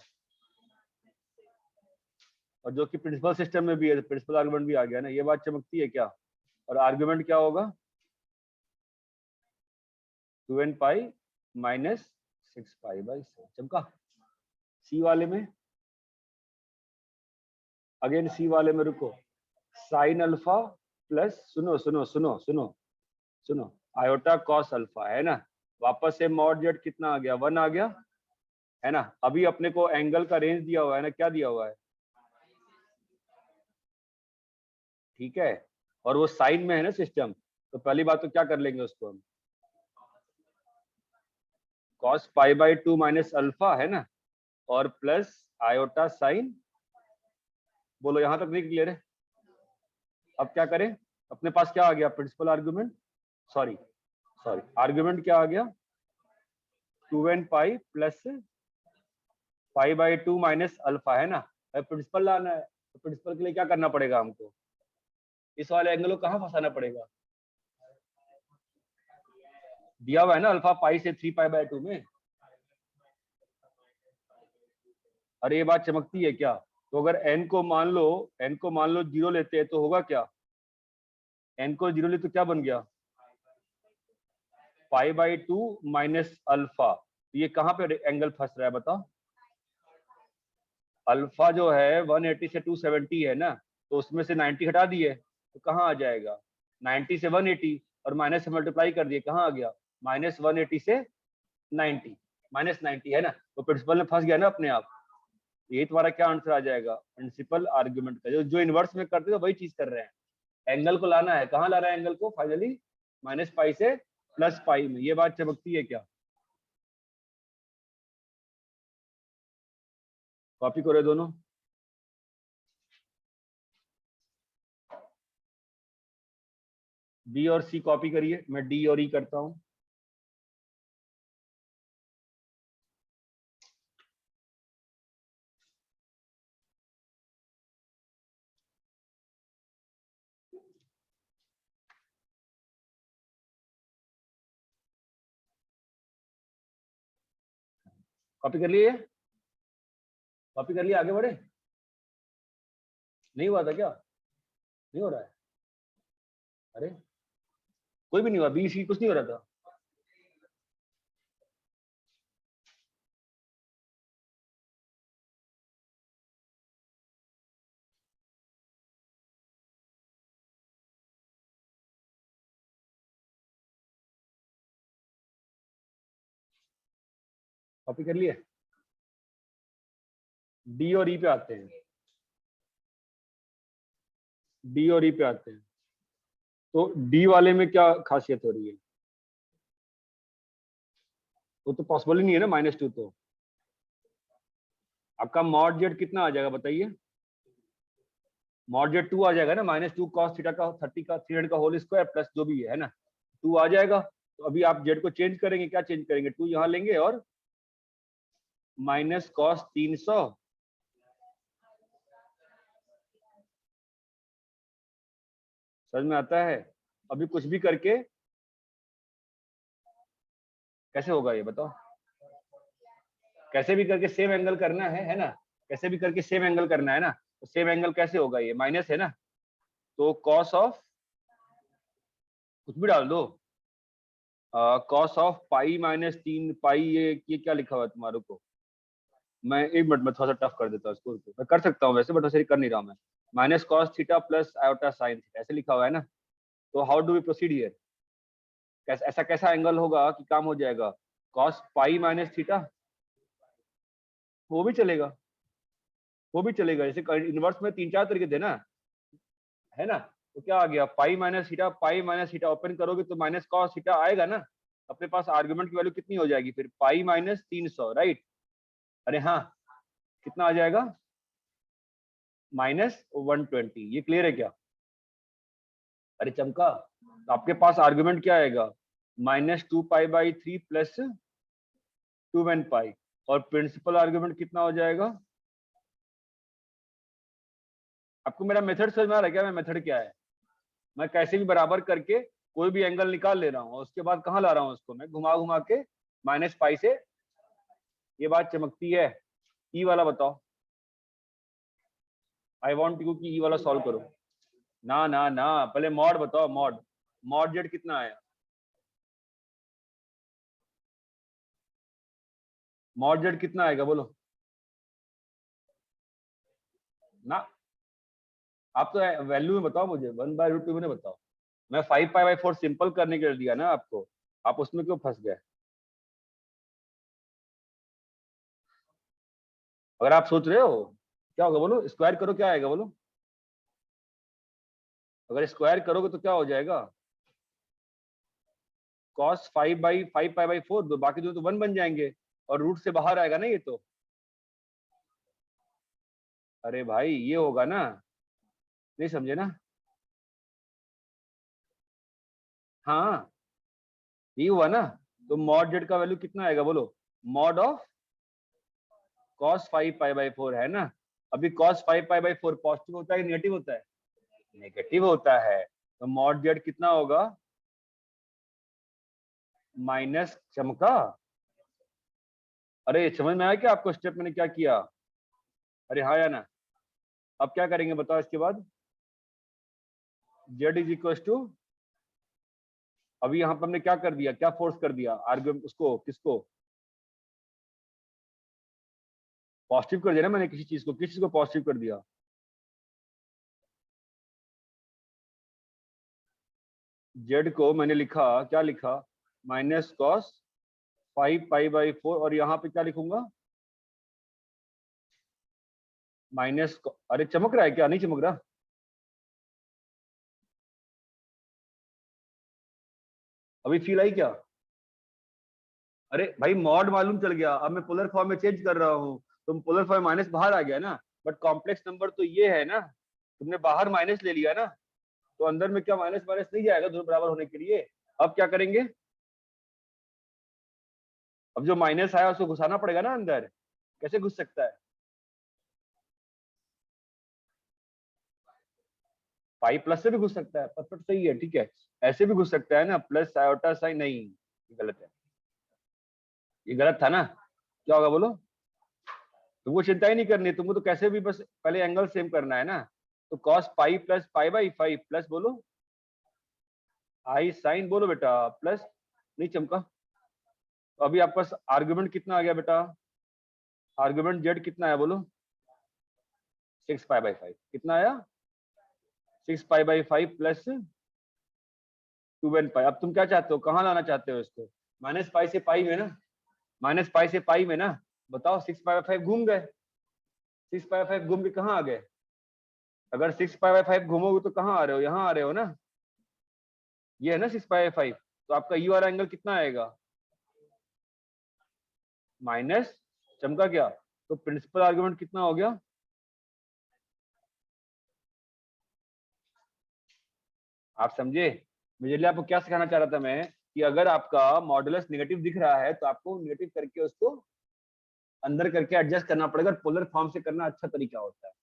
और जो कि प्रिंसिपल सिस्टम में भी है, प्रिंसिपल आर्गुमेंट भी आ गया ना। ये बात चमकती है क्या? और आर्गुमेंट क्या होगा? 2n pi minus 6π/7। चमका? सी वाले में, अगेन सी वाले में रुको, साइन अल्फा प्लस, सुनो सुनो सुनो सुनो सुनो, आयोटा कॉस अल्फा, है ना? वापस से मॉड जेड कितना आ गया? 1 आ गया, है ना? अभी अपने को एंगल का रेंज दिया हुआ है ना, क्या दिया हुआ है? ठीक है, और वो साइन में है ना सिस्टम, तो पहली बात तो क्या कर लेंगे उसको हम, cos π/2 माइनस अल्फा, है ना, और प्लस आयोटा साइन। बोलो यहां तक नहीं क्लियर है? अब क्या करें? अपने पास क्या आ गया? Principal argument, sorry sorry, argument क्या आ गया? 2n pi plus π/2 minus alpha, है ना? प्रिंसिपल लाना है, तो प्रिंसिपल के लिए क्या करना पड़ेगा हमको? इस वाले एंगल को कहाँ फंसाना पड़ेगा? दिया हुआ है ना अल्फा पाई से 3π/2 में। अरे ये बात चमकती है क्या? तो अगर n को मान लो 0 लेते हैं तो होगा क्या? n को 0 ले तो क्या बन गया? π/2 माइनस अल्फा। ये कहाँ पे एंगल फंस रहा है बताओ? अल्फा जो है 180 से 270 है ना, तो उसमें से 90 हटा दिए तो कहाँ आ जाएगा? 90 से 180 और माइनस से मल्टीप्लाई कर दिए, कहाँ आ गया? माइनस 180 से 90, माइनस 90, है ना? तो प्रिंसिपल में फंस गया ना अपने आप। ये तुम्हारा क्या आंसर आ जाएगा? प्रिंसिपल आर्गुमेंट का। जो इनवर्स में करते हो वही चीज कर रहे हैं। एंगल को लाना है, कहाँ ला रहा है एंगल को? फाइनली माइनस पाई से प्लस पाई में। ये बात चमकती है क्या? कॉपी करो दोनों। बी और सी कॉपी करिए, मैं डी और ई करता हूं। कॉपी कर लिए? कॉपी कर लिए? आगे बढ़े? नहीं हुआ था क्या? नहीं हो रहा है? अरे कोई भी नहीं हुआ? बी सी कुछ नहीं हो रहा था? कॉपी कर लिए? डी और ई पे आते हैं, डी और ई पे आते हैं। तो डी वाले में क्या खासियत हो रही है? वो तो पॉसिबल ही नहीं है ना, -2। तो आपका मॉड जेड कितना आ जाएगा बताइए? मॉड जेड 2 आ जाएगा ना, -2 cos थीटा का 30 का 300 का होल स्क्वायर प्लस जो भी है ना, 2 आ जाएगा। तो अभी आप जेड को चेंज करेंगे, क्या चेंज करेंगे? 2 यहाँ लेंगे और माइनस cos 300 समझ में आता है? अभी कुछ भी करके कैसे होगा ये बताओ? कैसे भी करके सेम एंगल करना है ना? कैसे भी करके सेम एंगल करना है ना, तो सेम एंगल कैसे होगा? ये माइनस है ना, तो कॉस ऑफ कुछ भी डाल दो, कॉस ऑफ पाई -3 पाई, ये क्या लिखा हुआ है तुम्हारे को? मैं 1 मिनट में थोड़ा सा टफ कर देता हूँ इसको, मैं कर सकता हूँ वैसे, बट वैसे कर नहीं रहा हूँ मैं। Minus cos theta plus iota sine theta ऐसे लिखा हुआ है ना, तो how do we proceed here? ऐसा कैसा एंगल होगा कि काम हो जाएगा? कॉस पाई माइनस थीटा, वो भी चलेगा, वो भी चलेगा। जैसे इनवर्स में 3-4 तरीके थे ना, है ना? तो क्या आ गया, पाई माइनस थीटा ओपन करोगे तो माइनस कॉस थीटा आएगा ना। अपने पास आर्गुमेंट की वैल्यू कितनी हो जाएगी फिर? Pi minus 300, right? अरे हाँ, कितना आ जाएगा? माइनस 120। ये क्लियर है क्या? अरे चमका, तो आपके पास आर्गुमेंट क्या आएगा? माइनस 2π/3 प्लस 2n पाई, और प्रिंसिपल आर्गुमेंट कितना हो जाएगा? आपको मेरा मेथड समझ में आ रहा है क्या? मैं मेथड क्या है, मैं कैसे भी बराबर करके कोई भी एंगल निकाल ले रहा हूँ, उसके बाद कहाँ ला रहा हूँ उसको मैं, घुमा घुमा के माइनस पाई से। ये बात चमकती है। ई वाला बताओ, आई वॉन्ट यू की ई वाला सॉल्व करो। ना ना ना, पहले मॉड बताओ, मॉड मॉड जेड कितना आया? मॉड जेड कितना आएगा बोलो ना। आप तो वैल्यू में बताओ मुझे, 1/√2 में बताओ। मैं 5π/4 सिंपल करने के लिए दिया ना आपको, आप उसमें क्यों फंस गए? अगर आप सोच रहे हो क्या होगा बोलो, स्क्वायर करो क्या आएगा बोलो। अगर स्क्वायर करोगे तो क्या हो जाएगा? कॉस 5/5π/4, दो बाकी दो तो 1 बन जाएंगे, और रूट से बाहर आएगा ना ये तो। अरे भाई ये होगा ना, नहीं समझे ना? हाँ ये हुआ ना। तो मॉड जेड का वैल्यू कितना आएगा बोलो? मॉड ऑफ कॉस 5π/4 है ना। अभी कॉस 5π/4 पॉजिटिव होता है कि नेगेटिव होता है? नेगेटिव होता है। तो मॉड जेड कितना होगा? माइनस चमका। अरे समझ में आया क्या आपको स्टेप मैंने क्या किया? अरे हाँ या ना? अब क्या करेंगे बताओ इसके बाद? जेड इज इक्वल टू, अभी यहाँ पर हमने क्या कर दिया, क्या फोर्स कर दिया आर्ग्यूमेंट उसको, किसको? पॉजिटिव कर दिया ना मैंने किसी चीज को, किस चीज को पॉजिटिव कर दिया? जेड को मैंने लिखा, क्या लिखा? माइनस कॉस 5π/4, और यहाँ पे क्या लिखूंगा? माइनस, अरे चमक रहा है क्या? नहीं चमक रहा? अभी फील आई क्या? अरे भाई मॉड मालूम चल गया, अब मैं पोलर फॉर्म में चेंज कर रहा हूँ, तो पोलर फॉर्म माइनस बाहर आ गया ना। बट कॉम्प्लेक्स नंबर तो ये है ना, तुमने बाहर माइनस ले लिया ना, तो अंदर में क्या माइनस माइनस नहीं जाएगा दोनों बराबर होने के लिए? अब क्या करेंगे? अब जो माइनस आया उसको घुसाना पड़ेगा ना अंदर। कैसे घुस सकता है? 5 प्लस से भी घुस सकता है, परफेक्ट सही है, ठीक है। ऐसे भी घुस सकता है ना, प्लस आयोटा साइन, नहीं ये गलत है, ये गलत था ना। क्या होगा बोलो? तुमको चिंता ही नहीं करनी, तुमको तो कैसे भी बस पहले एंगल सेम करना है ना। तो कॉस पाई प्लस π/5 प्लस बोलो आई साइन, बोलो बेटा प्लस, नहीं चमका। तो अभी आपके पास आर्गुमेंट कितना आ गया बेटा? आर्गुमेंट जेड कितना है बोलो? 6π/5 कितना आया? 6π/5 प्लस 2n पाई। अब तुम क्या चाहते हो, कहाँ लाना चाहते हो इसको? माइनस पाई से पाई में ना, माइनस पाई से पाई में ना। बताओ 6π/5 घूम गए, 6π/5 घूम के कहाँ आ गए? अगर 6π/5 घूमोगे तो कहाँ आ रहे हो? यहाँ आ रहे हो ना, ये है ना 6π/5। तो आपका ये वाला एंगल कितना आएगा? माइनस, चमका क्या? तो प्रिंसिपल आर्गुमेंट कितना हो गया? आप समझे? मेजरली आपको क्या सिखाना चाह रहा था मैं, कि अगर आपका मॉडुलस नेगेटिव दिख रहा है तो आपको नेगेटिव करके उसको अंदर करके एडजस्ट करना पड़ेगा। पोलर फॉर्म से करना अच्छा तरीका होता है।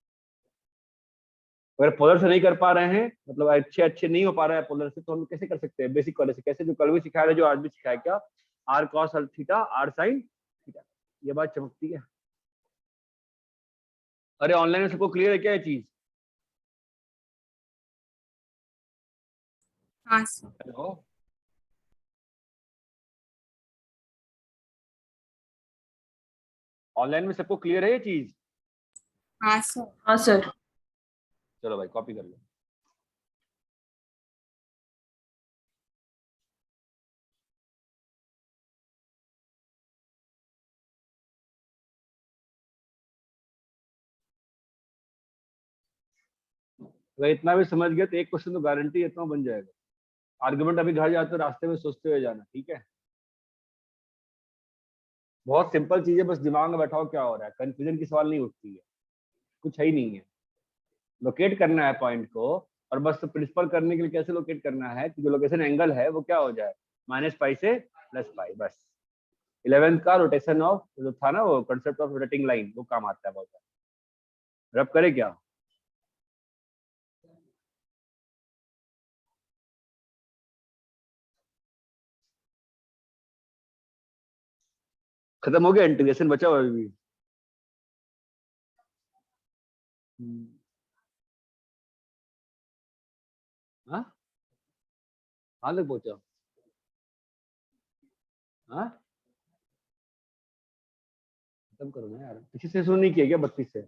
अगर पोलर से नहीं कर पा रहे हैं, मतलब अच्छे अच्छे नहीं हो पा रहा है पोलर से, तो हम कैसे कर सकते हैं? बेसिक वाले से, कैसे जो कल भी सिखाया जो आज भी सिखाया, क्या? R cos theta r sine theta. ये बात चमकती है। अरे ऑनलाइन में सबको क्लियर है क्या ये चीज? हाँ सर। हेलो, ऑनलाइन में सबको क्लियर है ये चीज? हाँ सर। हाँ सर। चलो भाई कॉपी कर लो। अगर इतना भी समझ गए तो एक क्वेश्चन तो गारंटी इतना बन जाएगा। आर्गुमेंट अभी घर जाते हो रास्ते में सोचते हुए जाना, ठीक है? बहुत सिंपल चीज है, बस दिमाग में बैठाओ क्या हो रहा है, कंफ्यूजन की सवाल नहीं उठती है, कुछ है ही नहीं है। लोकेट करना है पॉइंट को, और बस प्रिंसिपल करने के लिए कैसे लोकेट करना है कि जो लोकेशन एंगल है वो क्या हो जाए, -π से +π, बस। 11th का रोटेशन ऑफ जो था ना, वो कंसेप्ट ऑफ रोटेटिंग लाइन, वो काम आता है बहुत। रब करे क्या? खत्म हो गया इंटीग्रेशन, बचा हुआ है अभी भी? हाँ, कहाँ तक पहुंचा? हाँ, खत्म करो ना यार, किसी से शुरू नहीं किया क्या 32 से?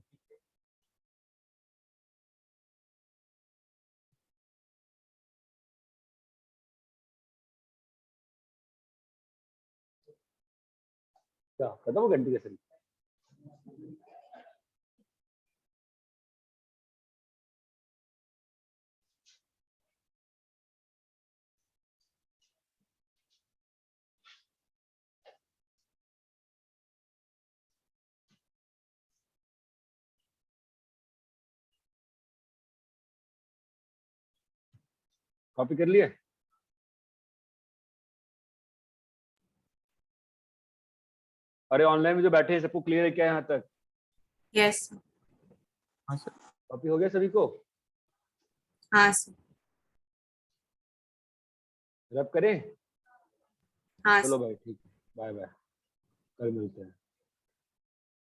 क्या खत्म हो गया इंटीग्रेशन? कॉपी कर लिए? अरे ऑनलाइन में जो बैठे हैं सबको क्लियर है क्या यहाँ तक? Yes sir. हाँ सर। कॉपी हो गया सभी को? हाँ सर। रब करें? हाँ चलो सर। भाई ठीक है, बाय बाय, कल मिलते हैं।